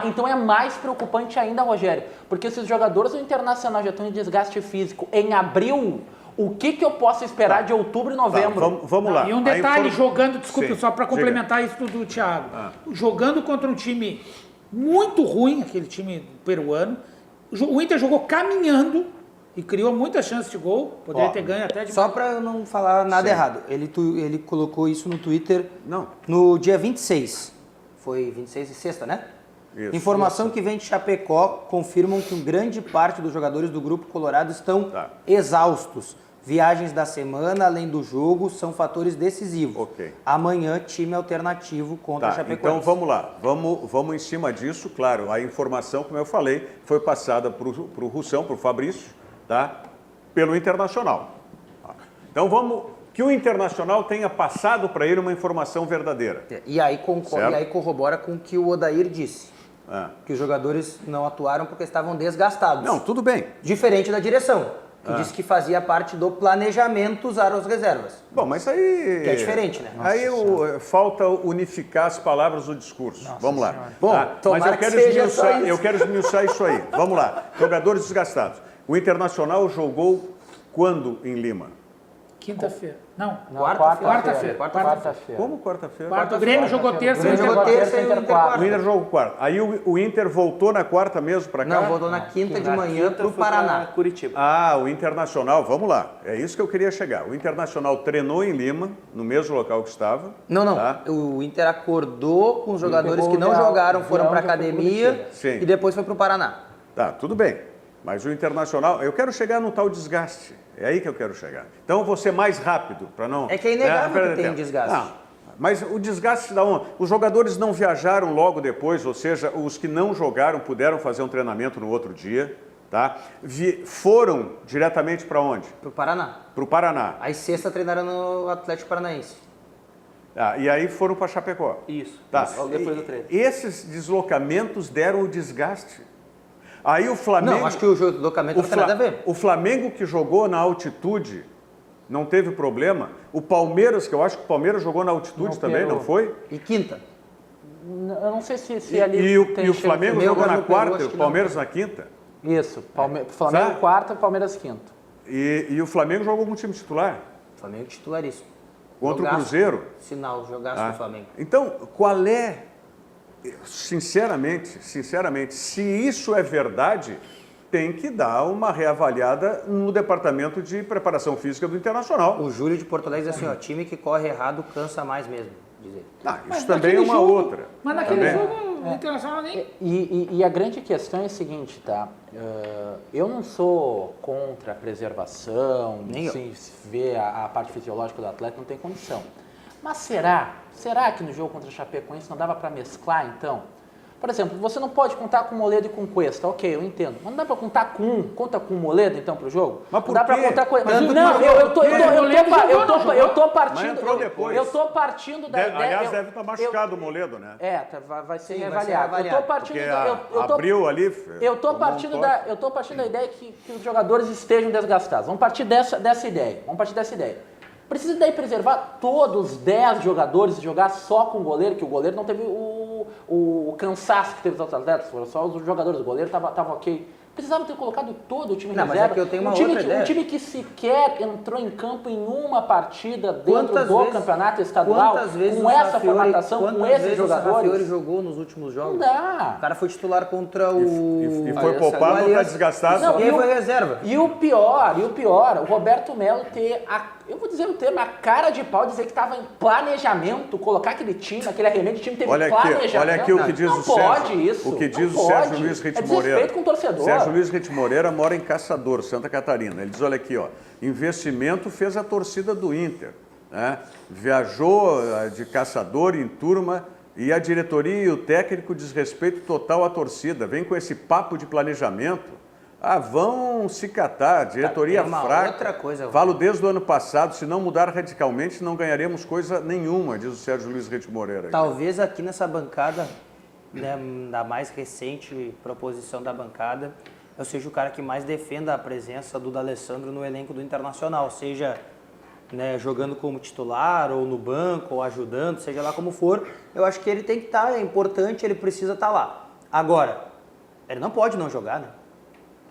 Então é mais preocupante ainda, Rogério. Porque se os jogadores do Internacional já estão em desgaste físico em abril... O que eu posso esperar de outubro e novembro? Vamos lá. E um detalhe, jogando, desculpe, só para complementar isso do Thiago. Jogando contra um time muito ruim, aquele time peruano, o Inter jogou caminhando e criou muitas chances de gol, poderia ter ganho até de... Só para eu não falar nada errado, ele colocou isso no Twitter no dia 26. Foi 26 e sexta, né? Isso, Informação que vem de Chapecó confirmam que grande parte dos jogadores do Grupo Colorado estão exaustos. Viagens da semana, além do jogo, são fatores decisivos. Okay. Amanhã, time alternativo contra a Chapecoense. Então vamos lá, vamos em cima disso. Claro, a informação, como eu falei, foi passada para o Russão, para o Fabrício, tá? Pelo Internacional. Então vamos... Que o Internacional tenha passado para ele uma informação verdadeira. E aí corrobora com o que o Odair disse. Que os jogadores não atuaram porque estavam desgastados. Não, tudo bem. Diferente da direção, que disse que fazia parte do planejamento usar as reservas. Bom, mas aí... Que é diferente, né? Aí falta unificar as palavras do discurso. Vamos lá. Bom, mas eu quero esmiuçar isso aí. Vamos lá. Jogadores desgastados. O Internacional jogou quando em Lima? Quinta-feira. Não, quarta-feira. Como quarta-feira? O Grêmio jogou terça. O Grêmio jogou terça e o Inter quarta. O Inter jogou quarta. Aí o Inter voltou na quarta mesmo para cá? Não, voltou na quinta de manhã para o Paraná. Curitiba. O Internacional, vamos lá. É isso que eu queria chegar. O Internacional treinou em Lima, no mesmo local que estava. Não. Tá? O Inter acordou com os jogadores que não jogaram, foram para a academia e depois foi para o Paraná. Tá, tudo bem. Mas o Internacional, eu quero chegar no tal desgaste. É aí que eu quero chegar. Então eu vou ser mais rápido para não... É que é inegável que tem desgaste. Não, mas o desgaste da onde? Os jogadores não viajaram logo depois, ou seja, os que não jogaram puderam fazer um treinamento no outro dia, tá? Foram diretamente para onde? Para o Paraná. Para o Paraná. Aí sexta treinaram no Atlético Paranaense. E aí foram para Chapecó. Isso. Tá. Logo depois do treino. Esses deslocamentos deram o desgaste. Aí o Flamengo... Não, acho que o deslocamento não tem nada a ver. O Flamengo que jogou na altitude não teve problema. O Palmeiras, que eu acho que o Palmeiras jogou na altitude também, não foi? E quinta. Eu não sei se ali e o Flamengo jogou na quarta e o Palmeiras na quinta? Isso. Flamengo quarta, Palmeiras quinto. E o Flamengo jogou com o time titular? Flamengo titularíssimo. Contra o Cruzeiro? Sinal, jogaço do Flamengo. Então, qual é... Sinceramente, se isso é verdade, tem que dar uma reavaliada no departamento de preparação física do Internacional. O Júlio de Porto Alegre diz assim, ó, time que corre errado cansa mais mesmo, diz ele. Isso também é uma outra. Mas naquele jogo, o Internacional nem... E a grande questão é a seguinte, tá? Eu não sou contra a preservação, sem ver a parte fisiológica do atleta, não tem condição. Mas será que no jogo contra a Chapecoense não dava para mesclar, então? Por exemplo, você não pode contar com o Moledo e com o Cuesta, ok, eu entendo. Mas não dá para contar com um, conta com o Moledo então pro jogo? Mas por não dá quê? para contar com ele. Não, eu tô partindo. Mas entrou depois. Eu tô partindo da ideia. Aliás, deve estar machucado o Moledo, né? Vai ser Sim, reavaliado. vai ser Eu tô partindo abriu ali. eu tô partindo da ideia que os jogadores estejam desgastados. Vamos partir dessa ideia. Precisa daí preservar todos os 10 jogadores e jogar só com o goleiro, que o goleiro não teve o cansaço que teve os outros atletas, foram só os jogadores, o goleiro tava ok. Precisava ter colocado todo o time reserva. Mas é que eu tenho uma outra ideia. Um time que sequer entrou em campo em uma partida dentro do campeonato estadual, com essa formatação, com esses jogadores. O jogou nos últimos jogos? Não dá. O cara foi titular contra o... E foi poupado, tá desgastado. Não, e foi reserva. E o pior, o Roberto Melo ter, eu vou dizer o termo, a cara de pau, dizer que estava em planejamento, colocar aquele time, aquele arremesso de time teve planejamento. Olha aqui o que diz não o Sérgio. Pode isso. O que diz o Sérgio Luiz Rite Moreira. Respeito com o torcedor. Sérgio Luiz Rite Moreira mora em Caçador, Santa Catarina. Ele diz, olha aqui, ó, investimento fez a torcida do Inter, né? Viajou de Caçador em turma e a diretoria e o técnico desrespeito total à torcida. Vem com esse papo de planejamento. Vão se catar, diretoria fraca. Outra coisa, falo desde o ano passado, se não mudar radicalmente, não ganharemos coisa nenhuma, diz o Sérgio Luiz Rite Moreira. Talvez aqui nessa bancada, né, da mais recente proposição da bancada, eu seja o cara que mais defenda a presença do D'Alessandro no elenco do Internacional, seja, né, jogando como titular, ou no banco, ou ajudando, seja lá como for. Eu acho que ele tem que estar, é importante, ele precisa estar lá. Agora, ele não pode não jogar, né?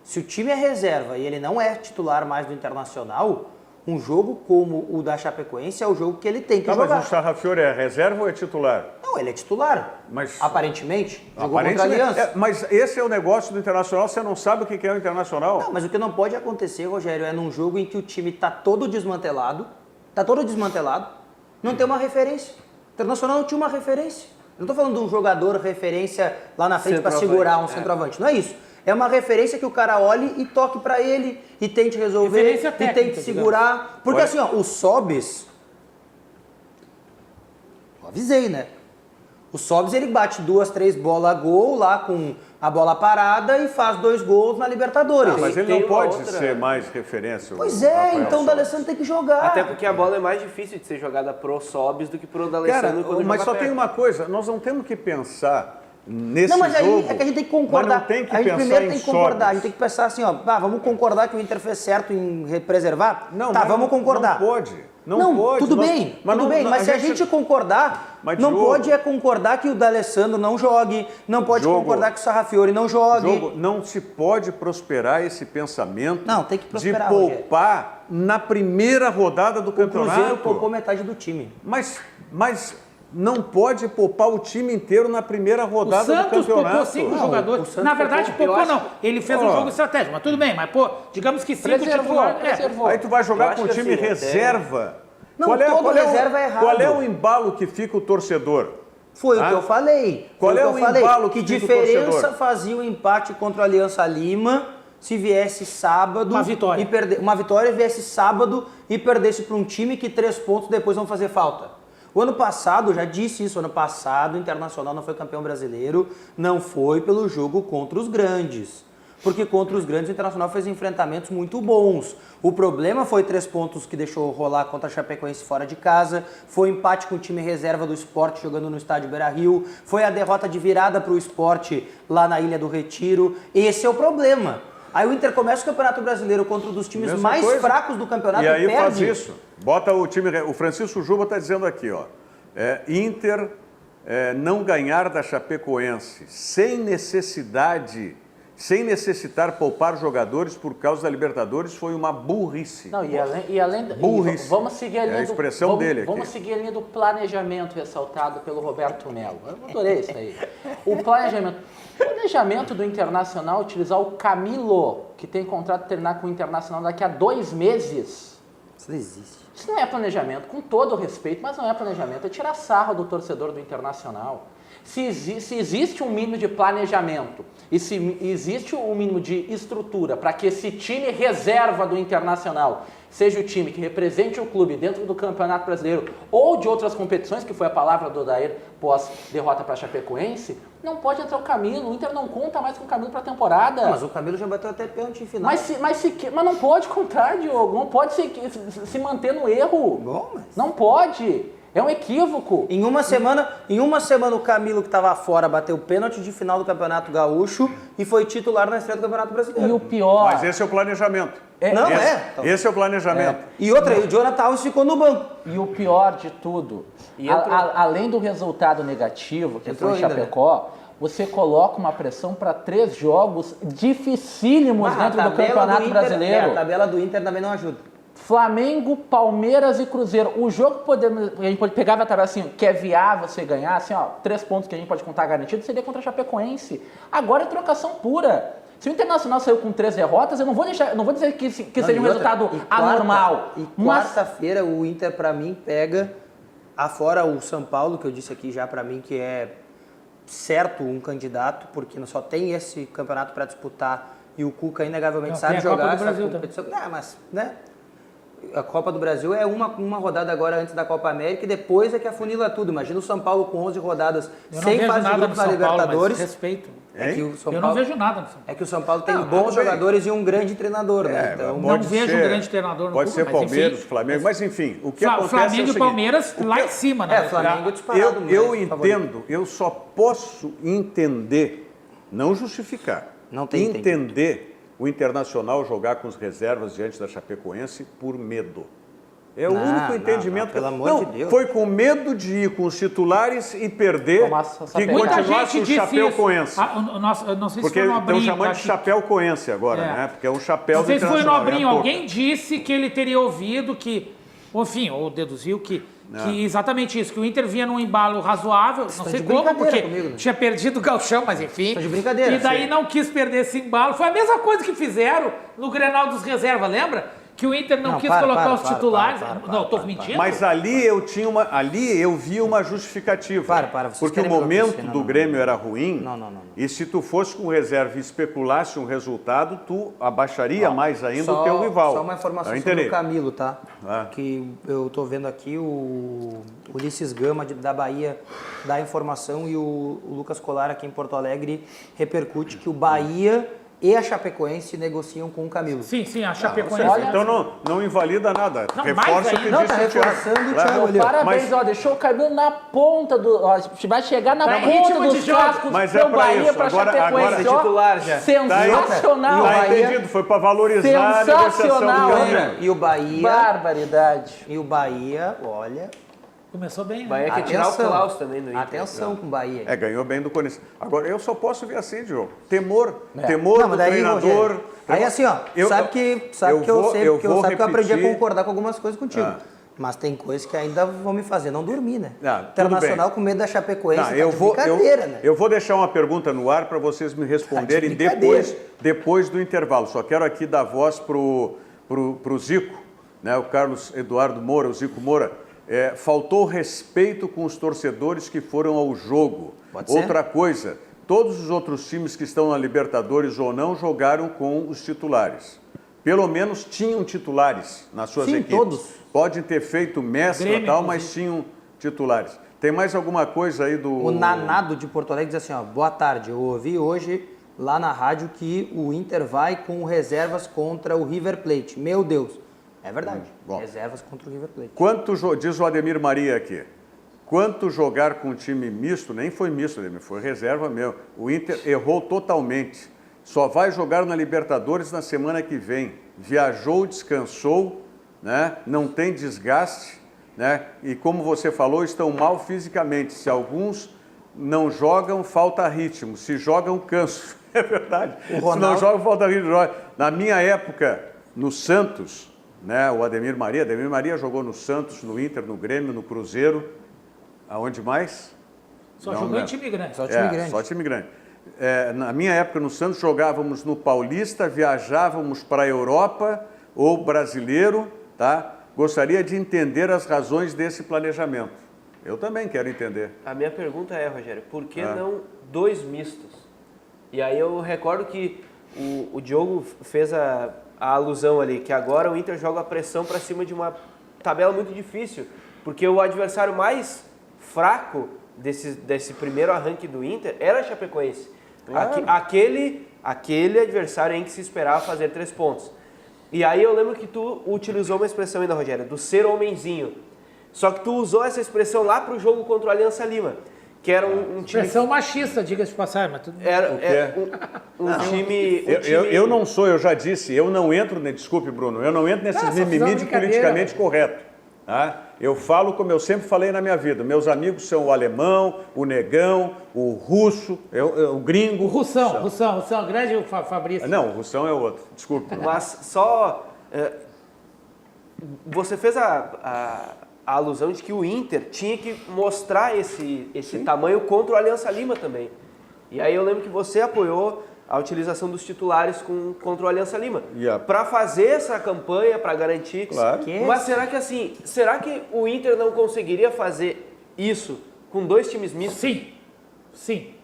Se o time é reserva e ele não é titular mais do Internacional, um jogo como o da Chapecoense é o jogo que ele tem que jogar. Mas o Sarrafiore é reserva ou é titular? Não, ele é titular. Mas, aparentemente, jogou contra a Aliança. Mas esse é o negócio do Internacional, você não sabe o que é o Internacional? Não, mas o que não pode acontecer, Rogério, é num jogo em que o time está todo desmantelado, não tem uma referência. O Internacional não tinha uma referência. Eu não estou falando de um jogador referência lá na frente para segurar um centroavante, não é isso. É uma referência que o cara olhe e toque para ele e tente resolver, técnica, e tente segurar. Digamos. Porque assim, ó, o Sobis, eu avisei, né? O Sobis, ele bate 2, 3 bolas a gol lá com a bola parada e faz 2 gols na Libertadores. Mas ele não pode ser mais referência. Pois é, então o D'Alessandro tem que jogar. Até porque a bola é mais difícil de ser jogada pro Sobis do que pro D'Alessandro. Cara, mas só tem uma coisa, nós não temos que pensar nesse jogo... Não, mas aí é que a gente tem que concordar. Mas não tem que a gente pensar primeiro em tem que concordar, Sobis. a gente tem que pensar assim, ó, vamos concordar que o Inter fez certo em preservar? Não, vamos concordar. Não pode. Não pode. Tudo bem, mas se a gente concordar, não pode concordar que o D'Alessandro não jogue, não pode concordar que o Sarrafiore não jogue. Não se pode prosperar esse pensamento tem que prosperar, de poupar na primeira rodada do campeonato. O Cruzeiro poupou metade do time. Mas não pode poupar o time inteiro na primeira rodada do campeonato. O Santos poupou 5 jogadores. Na verdade, poupou não. Ele fez um jogo estratégico, mas tudo bem. Mas, digamos que 5 titulares... Aí tu vai jogar com o time reserva. Não, todo reserva é errado. Qual é o embalo que fica o torcedor? Foi o que eu falei. Qual é o embalo que fica o torcedor? Que diferença fazia o empate contra a Aliança Lima se viesse sábado... Uma vitória. Uma vitória viesse sábado e perdesse para um time que 3 pontos depois vão fazer falta. O ano passado, eu já disse isso, ano passado o Internacional não foi campeão brasileiro, não foi pelo jogo contra os grandes. Porque contra os grandes o Internacional fez enfrentamentos muito bons. O problema foi 3 pontos que deixou rolar contra a Chapecoense fora de casa, foi o empate com o time reserva do Sport jogando no estádio Beira-Rio, foi a derrota de virada para o Sport lá na Ilha do Retiro. Esse é o problema. Aí o Inter começa o Campeonato Brasileiro contra um dos times mais fracos do campeonato e aí perde. Faz isso. Bota o time... O Francisco Juba está dizendo aqui, ó. Inter não ganhar da Chapecoense sem necessidade sem necessitar poupar jogadores por causa da Libertadores, foi uma burrice. Não, e além burrice. Vamos seguir a linha a expressão dele aqui. Vamos seguir a linha do planejamento ressaltado pelo Roberto Melo. Eu adorei isso aí. O planejamento do Internacional utilizar o Camilo, que tem contrato de terminar com o Internacional daqui a 2 meses. Isso não existe. Isso não é planejamento, com todo o respeito, mas não é planejamento. É tirar sarro do torcedor do Internacional. Se existe um mínimo de planejamento e se existe um mínimo de estrutura para que esse time reserva do Internacional seja o time que represente o clube dentro do Campeonato Brasileiro ou de outras competições, que foi a palavra do Odair pós-derrota para a Chapecoense, não pode entrar o Camilo. O Inter não conta mais com o Camilo para a temporada. Mas o Camilo já bateu até pênalti em final. Mas não pode contar, Diogo. Não pode se manter no erro. Bom, mas... Não pode. É um equívoco. Em uma semana o Camilo, que estava fora, bateu pênalti de final do Campeonato Gaúcho e foi titular na estreia do Campeonato Brasileiro. E o pior... Mas esse é o planejamento. Esse é o planejamento. E outra, o Jonathan Alves ficou no banco. E o pior de tudo, além do resultado negativo, que foi em Chapecó, você coloca uma pressão para 3 jogos dificílimos dentro do Campeonato Brasileiro. A tabela do Inter também não ajuda. Flamengo, Palmeiras e Cruzeiro. O jogo que a gente pode pegar na tabela assim, que é viável você ganhar, assim, 3 pontos que a gente pode contar garantido, seria contra a Chapecoense. Agora é trocação pura. Se o Internacional saiu com 3 derrotas, eu não vou dizer que seja um resultado anormal. Quarta-feira o Inter, para mim, pega, afora o São Paulo, que eu disse aqui já para mim que é certo um candidato, porque só tem esse campeonato para disputar e o Cuca inegavelmente sabe jogar essa competição. Não, mas, né? A Copa do Brasil é uma rodada agora antes da Copa América e depois é que afunila tudo. Imagina o São Paulo com 11 rodadas sem fase de grupo na Libertadores. Respeito. Eu não vejo nada no São Paulo. É que o São Paulo tem bons jogadores e um grande treinador, né? Então, não vejo um grande treinador no Pode ser Palmeiras, Flamengo, mas enfim, o que acontece Flamengo é o seguinte, e Palmeiras lá em cima, né? Flamengo disparado. Eu entendo, eu só posso entender, não justificar, entender o Internacional jogar com as reservas diante da Chapecoense por medo. É o único entendimento. Pelo amor de Deus. Foi com medo de ir com os titulares e perder que continuasse o Chapecoense. Não sei se porque foi o Nobrinho. Estão chamando de Chapecoense agora, né? Porque é um chapéu do Internacional. Não sei se foi o Nobrinho. Alguém disse que ele teria ouvido que, enfim, ou deduziu que exatamente isso, que o Inter vinha num embalo razoável, não sei como, porque tinha perdido o Gauchão, mas enfim. De brincadeira. E daí não quis perder esse embalo. Foi a mesma coisa que fizeram no Grenal dos Reservas, lembra? Que o Inter não quis colocar os titulares. Não, estou mentindo. Mas ali eu vi uma justificativa. Porque o momento do Grêmio era ruim. Não. E se tu fosse com reserva e especulasse um resultado, tu abaixaria mais ainda o teu rival. Só uma informação sobre o Camilo, tá? Que eu tô vendo aqui, o Ulisses Gama da Bahia dá informação e o Lucas Colar aqui em Porto Alegre repercute que o Bahia e a Chapecoense negociam com o Camilo. Sim, a Chapecoense. Então não invalida nada. Reforça o que disse o Thiago. O Thiago ali. Parabéns, deixou o Camilo na ponta do... vai chegar na ponta dos cascos pro Bahia, pra Chapecoense. Agora titular já. Sensacional, Bahia. Entendido, foi para valorizar a negociação do Camilo. E o Bahia... Barbaridade. E o Bahia, olha... Começou bem, né? Bahia quer tirar o Klaus também do Inter. Atenção com o Bahia. Ganhou bem do Corinthians. Agora, eu só posso ver assim, Diogo. Temor do treinador. Aí assim, sabe que eu aprendi a concordar com algumas coisas contigo. Mas tem coisas que ainda vão me fazer não dormir, né? Internacional com medo da Chapecoense, brincadeira, né? Eu vou deixar uma pergunta no ar para vocês me responderem depois do intervalo. Só quero aqui dar voz pro Zico, né? O Carlos Eduardo Moura, o Zico Moura. Faltou respeito com os torcedores que foram ao jogo. Outra coisa, todos os outros times que estão na Libertadores ou não jogaram com os titulares. Pelo menos tinham titulares nas suas equipes. Todos. Podem ter feito mescla e tal, mas tinham titulares. Tem mais alguma coisa aí do... O Nanado de Porto Alegre diz assim, boa tarde, eu ouvi hoje lá na rádio que o Inter vai com reservas contra o River Plate. Meu Deus. É verdade. Reservas contra o River Plate. Diz o Ademir Maria aqui, quanto jogar com um time misto, nem foi misto, Ademir, foi reserva mesmo. O Inter errou totalmente. Só vai jogar na Libertadores na semana que vem. Viajou, descansou, né? Não tem desgaste, né? E como você falou, estão mal fisicamente. Se alguns não jogam, falta ritmo. Se jogam, canso. É verdade. O Ronaldo... Se não jogam, falta ritmo. Na minha época, no Santos, né, o Ademir Maria jogou no Santos, no Inter, no Grêmio, no Cruzeiro. Aonde mais? Só jogou em time grande. Só time grande. Só time grande. Na minha época, no Santos, jogávamos no Paulista, viajávamos para a Europa ou brasileiro, tá? Gostaria de entender as razões desse planejamento. Eu também quero entender. A minha pergunta é, Rogério, por que não 2 mistos? E aí eu recordo que o Diogo fez a alusão ali, que agora o Inter joga a pressão para cima de uma tabela muito difícil, porque o adversário mais fraco desse primeiro arranque do Inter era a Chapecoense. Claro. Aquele adversário em que se esperava fazer 3 pontos. E aí eu lembro que tu utilizou uma expressão ainda, Rogério, do ser homenzinho. Só que tu usou essa expressão lá para o jogo contra o Aliança Lima, que era um time... Expressão machista, diga-se de passagem, mas tudo bem. Era time... Eu não sou, eu já disse, eu não entro, desculpe, Bruno, eu não entro nesses mimimi de politicamente correto. Tá? Eu falo como eu sempre falei na minha vida. Meus amigos são o alemão, o negão, o russo, o gringo. O Russão, grande Fabrício. Não, o Russão é outro, desculpe. Mas só... você fez a alusão de que o Inter tinha que mostrar esse tamanho contra o Aliança Lima também. E aí eu lembro que você apoiou a utilização dos titulares contra o Aliança Lima. Para fazer essa campanha, para garantir... Claro. Mas será que o Inter não conseguiria fazer isso com 2 times mistos? Sim.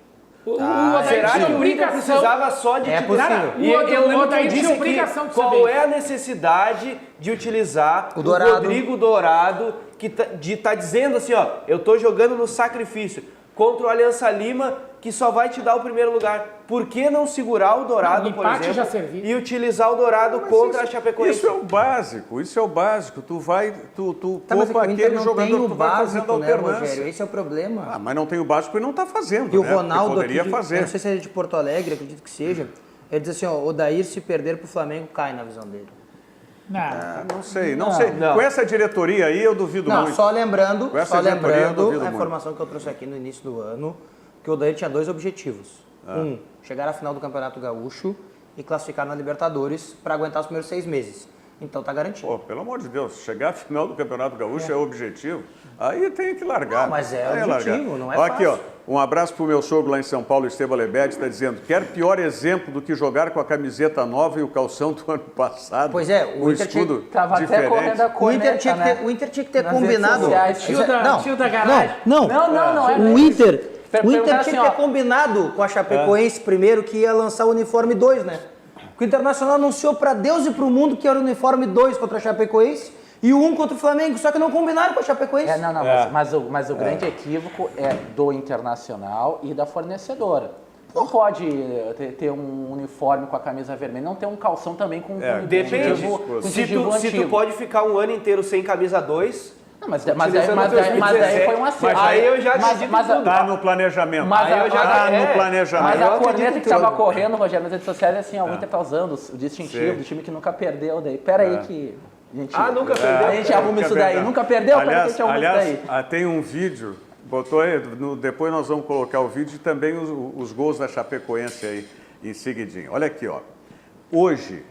Será que o Inter precisava só de titular? E eu lembro que eu disse aqui qual é a necessidade de utilizar o Rodrigo Dourado, que tá dizendo assim, ó, eu tô jogando no sacrifício contra o Aliança Lima, que só vai te dar o primeiro lugar. Por que não segurar o Dourado, por exemplo, e utilizar o Dourado contra a Chapecoense? Isso é o básico. Tu poupa aquele jogador que tu vai fazendo alternância. Rogério? Esse é o problema. Mas não tem o básico e não está fazendo, e o Ronaldo poderia fazer. Eu não sei se é de Porto Alegre, acredito que seja. Ele diz assim, ó, o Odair se perder pro Flamengo cai na visão dele. Não sei. Com essa diretoria aí eu duvido muito. Só lembrando a informação que eu trouxe aqui no início do ano, que o Odair tinha 2 objetivos. Chegar à final do Campeonato Gaúcho e classificar na Libertadores para aguentar os primeiros 6 meses. Então tá garantido. Pô, pelo amor de Deus, chegar à final do Campeonato Gaúcho é o objetivo. Aí tem que largar. Não, mas é objetivo, não é fácil. Aqui, ó, um abraço pro meu sogro lá em São Paulo, Esteban Lebede, está dizendo, quer pior exemplo do que jogar com a camiseta nova e o calção do ano passado? Pois é, o Inter escudo diferente. O Inter tinha que ter combinado. Tio da garagem. Não. O Inter tinha que ter combinado com a Chapecoense primeiro que ia lançar o uniforme 2, né? O Internacional anunciou para Deus e para o mundo que era o uniforme 2 contra a Chapecoense e o 1 contra o Flamengo, só que não combinaram com a Chapecoense. Mas o grande equívoco é do Internacional e da fornecedora. Não pode ter um uniforme com a camisa vermelha, não ter um calção também com depende. Se tu pode ficar um ano inteiro sem camisa 2... Mas daí foi um acerto. Aí eu já Tá no planejamento. Mas a corneta que estava correndo, Rogério, nas redes sociais é assim, o Inter tá usando o distintivo do time que nunca perdeu. Daí, peraí que... nunca perdeu? A gente arruma isso daí. Nunca perdeu? Aliás, tem um vídeo, botou aí, depois nós vamos colocar o vídeo e também os gols da Chapecoense aí em seguidinho. Olha aqui, ó. Hoje,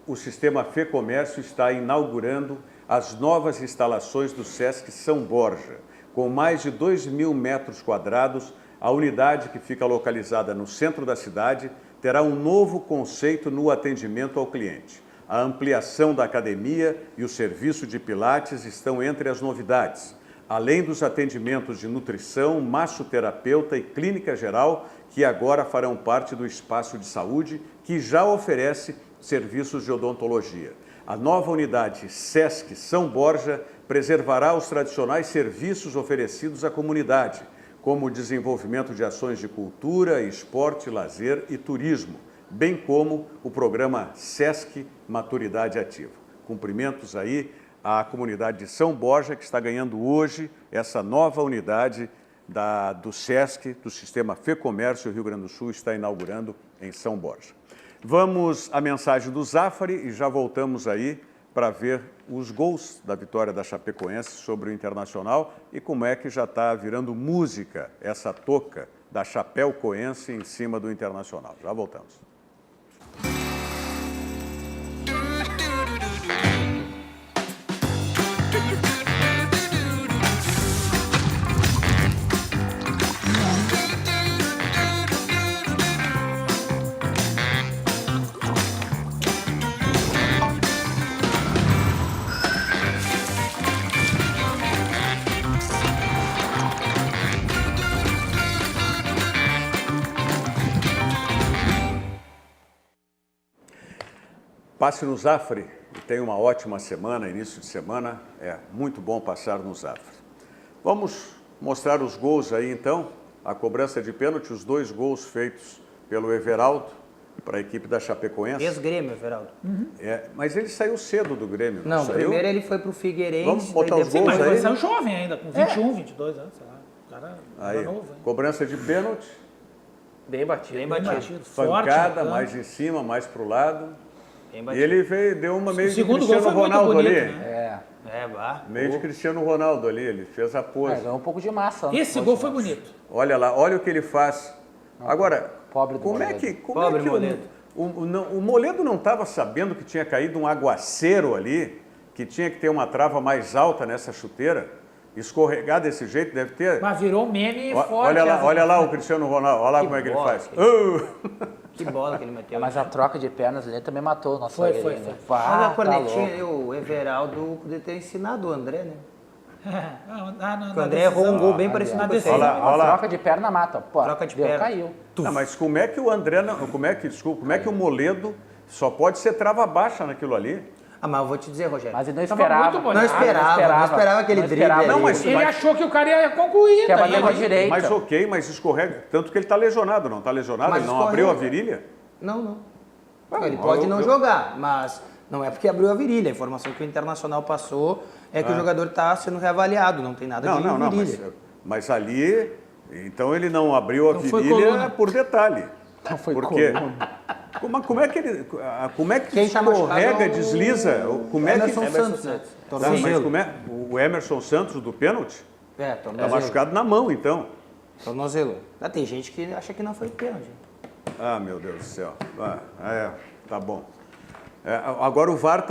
o sistema Fê Comércio está inaugurando as novas instalações do Sesc São Borja. Com mais de 2.000 metros quadrados, a unidade, que fica localizada no centro da cidade, terá um novo conceito no atendimento ao cliente. A ampliação da academia e o serviço de pilates estão entre as novidades, além dos atendimentos de nutrição, massoterapeuta e clínica geral, que agora farão parte do espaço de saúde, que já oferece serviços de odontologia. A nova unidade Sesc São Borja preservará os tradicionais serviços oferecidos à comunidade, como o desenvolvimento de ações de cultura, esporte, lazer e turismo, bem como o programa Sesc Maturidade Ativa. Cumprimentos aí à comunidade de São Borja, que está ganhando hoje essa nova unidade do Sesc, do Sistema Fê Comércio, o Rio Grande do Sul está inaugurando em São Borja. Vamos à mensagem do Zafari e já voltamos aí para ver os gols da vitória da Chapecoense sobre o Internacional e como é que já está virando música essa toca da Chapéucoense em cima do Internacional. Já voltamos. Passe no Zafre e tenha uma ótima semana, início de semana. É muito bom passar no Zafre. Vamos mostrar os gols aí então. A cobrança de pênalti, os 2 gols feitos pelo Everaldo para a equipe da Chapecoense. Ex-Grêmio, Everaldo. Mas ele saiu cedo do Grêmio. Não, saiu? primeiro ele foi pro Figueirense. Vamos botar os gols mas aí. ele saiu jovem ainda, com 21, 22 anos, sei lá. O cara Aí, novo, hein? cobrança de pênalti. Bem batido. Bem batido. Forte, Pancada, né? mais em cima, mais pro lado. Bem E batido. ele veio, deu uma meio de segundo gol Cristiano foi muito Ronaldo bonito, ali. né? Meio de Cristiano Ronaldo ali, ele fez a pose. Ganhou um pouco de massa. Esse gol foi bonito. Olha lá, olha o que ele faz. Agora, Pobre do como é Moledo. que, Pobre Moledo. o Moledo não estava sabendo que tinha caído um aguaceiro ali, que tinha que ter uma trava mais alta nessa chuteira? Escorregar desse jeito deve ter. Mas virou meme forte. Olha lá o Cristiano Ronaldo, olha lá como é que ele bola, faz. Que bola que ele meteu. Mas a troca de pernas ali também matou o nosso Foi, zagueirinho, foi, né? Mas Ah, a cornetinha, tá louco. o Everaldo poderia ter ensinado o André, né? Não, O André errou um gol bem parecido com esse. Olha lá, A olha lá. troca de perna mata. Pô, Troca de deu, perna. caiu. Não, mas como é que o André, como é que o Moledo só pode ser trava baixa naquilo ali? Ah, mas eu vou te dizer, Rogério. Mas ele não Tava esperava. muito bonito. Não esperava aquele não drible esperava. ali. Não, mas- Ele achou que o cara ia concluir. Que ia daí bater com a ele- direita. Mas ok, mas escorrega. Tanto que ele está lesionado, não está lesionado? Mas Ele não escorrega. abriu a virilha? Não. Ele pode não jogar, mas não é porque abriu a virilha. A informação que o Internacional passou é que o jogador está sendo reavaliado, não tem nada de Não, virilha. mas ali, então ele não abriu a Não foi virilha coluna. por detalhe. Não foi Porque coluna. como é que ele, como é que Quem tá machucado escorrega, é o desliza? Como é que Emerson Santos, né? Tá, mas como é o Emerson Santos do pênalti? É, Tá tornozelo. machucado na mão, então. Tornozelo. Tem gente que acha que não foi pênalti. Ah, meu Deus do céu. Tá bom. Agora o VAR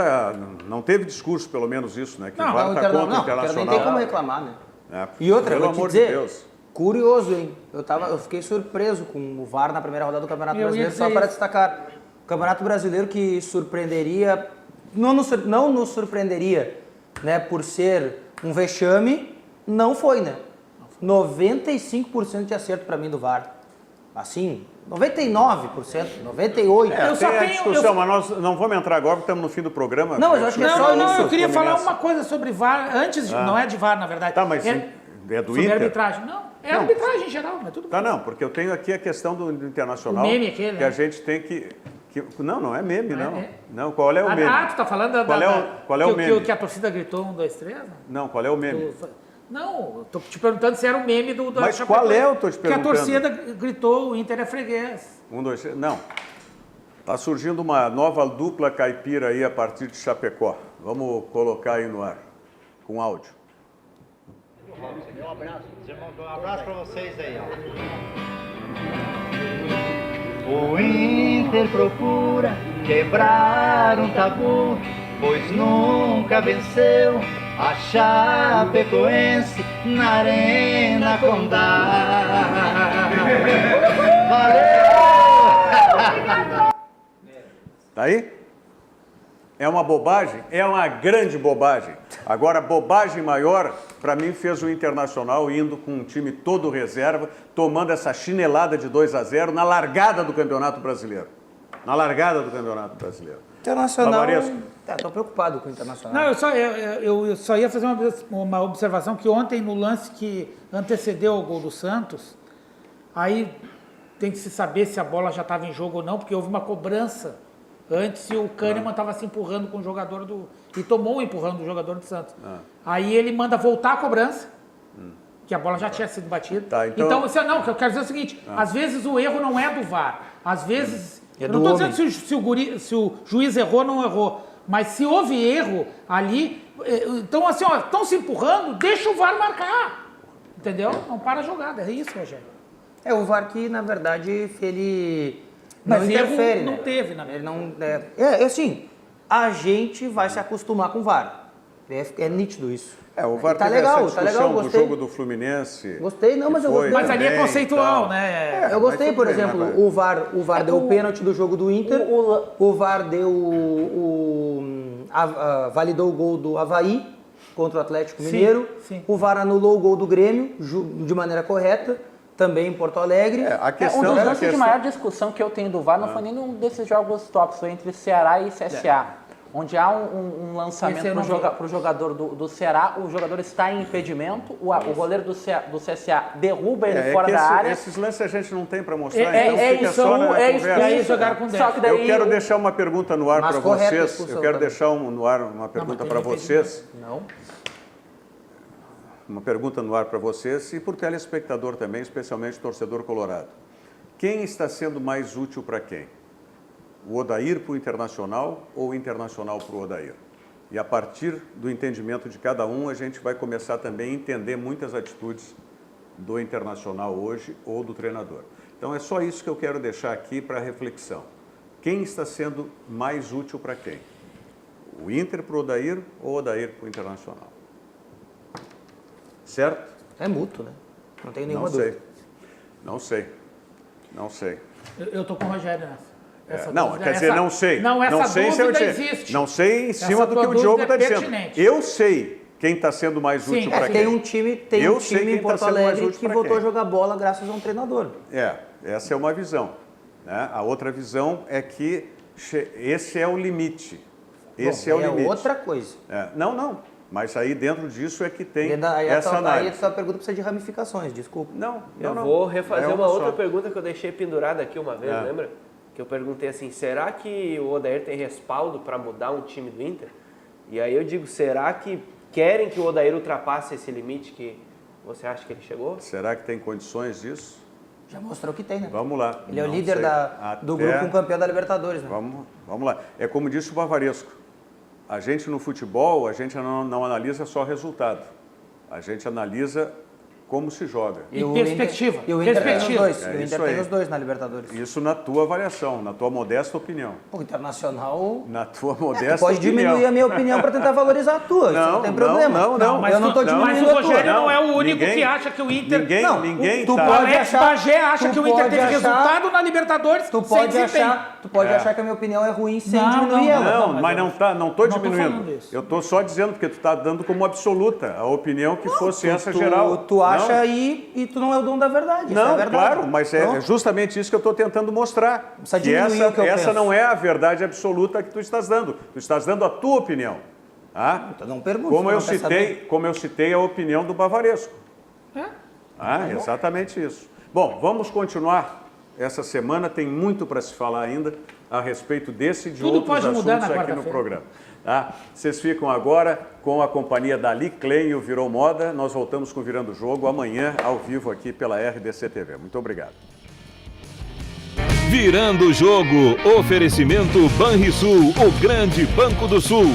não teve discurso, pelo menos isso, né? Que o VAR está contra o nem Internacional. tem como reclamar, né? É, E outra, pelo vou te amor dizer, de Deus. curioso, hein? Eu fiquei surpreso com o VAR na primeira rodada do Campeonato Eu ia Brasileiro, dizer só para isso. destacar. O Campeonato Brasileiro que surpreenderia, não nos surpreenderia, né, por ser um vexame, não foi, né? 95% de acerto para mim do VAR. Assim, 99%, 98%. Eu só Tem a tenho- discussão, mas nós não vamos entrar agora, porque estamos no fim do programa. Não, mas eu acho que é só Não, isso, eu queria falar Fluminense. uma coisa sobre VAR, antes de, não é de VAR, na verdade. Tá, mas é do sobre Inter? arbitragem. Não, é Não. arbitragem em geral, mas tudo bem. Tá, não, porque eu tenho aqui a questão do Internacional. O meme aquele, que né? a gente tem que... Não é meme, não. Não, qual é o meme? Tu tá falando Qual é o meme? que a torcida gritou 1, 2, 3? Não, qual é o meme? Não, eu tô te perguntando se era o meme do Mas Chapecoense, qual é, eu tô te Que a perguntando. torcida gritou, o Inter é freguês. 1, 2, 3... Não. Tá surgindo uma nova dupla caipira aí a partir de Chapecó. Vamos colocar aí no ar, com áudio. Um abraço, um abraço pra vocês aí, ó. O Inter procura quebrar um tabu, pois nunca venceu a Chapecoense na Arena Condá. Valeu! Tá aí? É uma bobagem? É uma grande bobagem. Agora, bobagem maior, para mim, fez o Internacional indo com um time todo reserva, tomando essa chinelada de 2-0 na largada do Campeonato Brasileiro. Na largada do Campeonato Brasileiro. Internacional. Tavaresco. Tô preocupado com o Internacional. Não, eu só ia fazer uma observação que ontem, no lance que antecedeu o gol do Santos, aí tem que se saber se a bola já estava em jogo ou não, porque houve uma cobrança antes e o Kahneman estava se empurrando com o jogador e tomou um empurrão do jogador do Santos. Aí ele manda voltar a cobrança, que a bola já tinha sido batida. Tá, então- Não, o que eu quero dizer é o seguinte, às vezes o erro não é do VAR, às vezes... É eu não do estou dizendo se o juiz errou ou não errou, Mas se houve erro ali, então assim, ó, estão se empurrando, deixa o VAR marcar. Entendeu? Não para a jogada, é isso, Rogério. É o VAR que, na verdade, ele Mas não interfere, erro não né? teve, na Ele não, assim, a gente vai se acostumar com o VAR. É nítido isso. O VAR tá teve legal, essa tá discussão legal, do gostei. jogo do Fluminense. Gostei, não, mas eu gostei. Mas ali é conceitual, né? Eu gostei, mas por tudo bem, exemplo, né, o VAR deu o pênalti do jogo do Inter, o VAR deu validou o gol do Avaí contra o Atlético Mineiro, sim. o VAR anulou o gol do Grêmio de maneira correta, também em Porto Alegre. Um dos lances de maior discussão que eu tenho do VAR não foi nenhum desses jogos tops, foi entre Ceará e CSA. Onde há um lançamento para o jogador do Ceará, o jogador está em impedimento, o goleiro do CSA derruba ele fora da área. Esses lances a gente não tem para mostrar, então fica isso, só na conversa. E aí jogaram com 10. Eu quero deixar uma pergunta no ar para vocês. Eu quero também. deixar no ar uma pergunta para vocês. Não. Uma pergunta no ar para vocês e para o telespectador também, especialmente o torcedor colorado. Quem está sendo mais útil para quem? O Odair para o Internacional ou o Internacional para o Odair? E a partir do entendimento de cada um, a gente vai começar também a entender muitas atitudes do Internacional hoje ou do treinador. Então é só isso que eu quero deixar aqui para reflexão. Quem está sendo mais útil para quem? O Inter para o Odair ou o Odair para o Internacional? Certo? É mútuo, né? Não tenho nenhuma dúvida. Não sei. Eu tô com o Rogério nessa. Não sei. Não, essa sei dúvida se existe. Não sei em cima do que o Diogo está dizendo. Eu sei quem está sendo mais útil para quem. Tem um time em Porto Alegre que voltou a jogar bola graças a um treinador. Essa é uma visão. Né? A outra visão é que esse é o limite. Esse é o limite. É outra coisa. Não. Mas aí dentro disso é que tem essa análise. Aí a sua pergunta precisa de ramificações, desculpa. Eu vou refazer uma outra pergunta que eu deixei pendurada aqui uma vez, lembra? Que eu perguntei assim, será que o Odair tem respaldo para mudar um time do Inter? E aí eu digo, será que querem que o Odair ultrapasse esse limite que você acha que ele chegou? Será que tem condições disso? Já mostrou que tem, né? Vamos lá. Ele é o líder do grupo campeão da Libertadores, né? Vamos lá. É como disse o Bavaresco. A gente no futebol, a gente não analisa só resultado. A gente analisa como se joga. E perspectiva. E o Inter tem os dois. O Inter tem os dois na Libertadores. Isso na tua avaliação, na tua modesta opinião. O Internacional... Na tua modesta opinião. Pode diminuir a minha opinião para tentar valorizar a tua. Isso não tem problema. Não. Mas eu não estou diminuindo a tua. Mas o Rogério não é o único ninguém, que acha que o Inter... Ninguém tu tá. pode Alex achar, Bagé acha que o Inter teve resultado na Libertadores tu pode achar que a minha opinião é ruim sem diminuir ela. Mas não estou diminuindo. Eu estou só dizendo, porque tu está dando como absoluta a opinião que fosse essa geral. Tu acha e tu não é o dono da verdade. Não, é verdade. claro, mas é justamente isso que eu estou tentando mostrar. Que essa não é a verdade absoluta que tu estás dando. Tu estás dando a tua opinião. Então não pergunto. Como eu citei a opinião do Bavaresco. Exatamente isso. Bom, vamos continuar. Essa semana tem muito para se falar ainda a respeito desse e de outros assuntos aqui no programa. Vocês ficam agora com a companhia da Ali Klein e o Virou Moda. Nós voltamos com o Virando o Jogo amanhã, ao vivo aqui pela RDC TV. Muito obrigado. Virando o Jogo, oferecimento Banrisul, o grande Banco do Sul.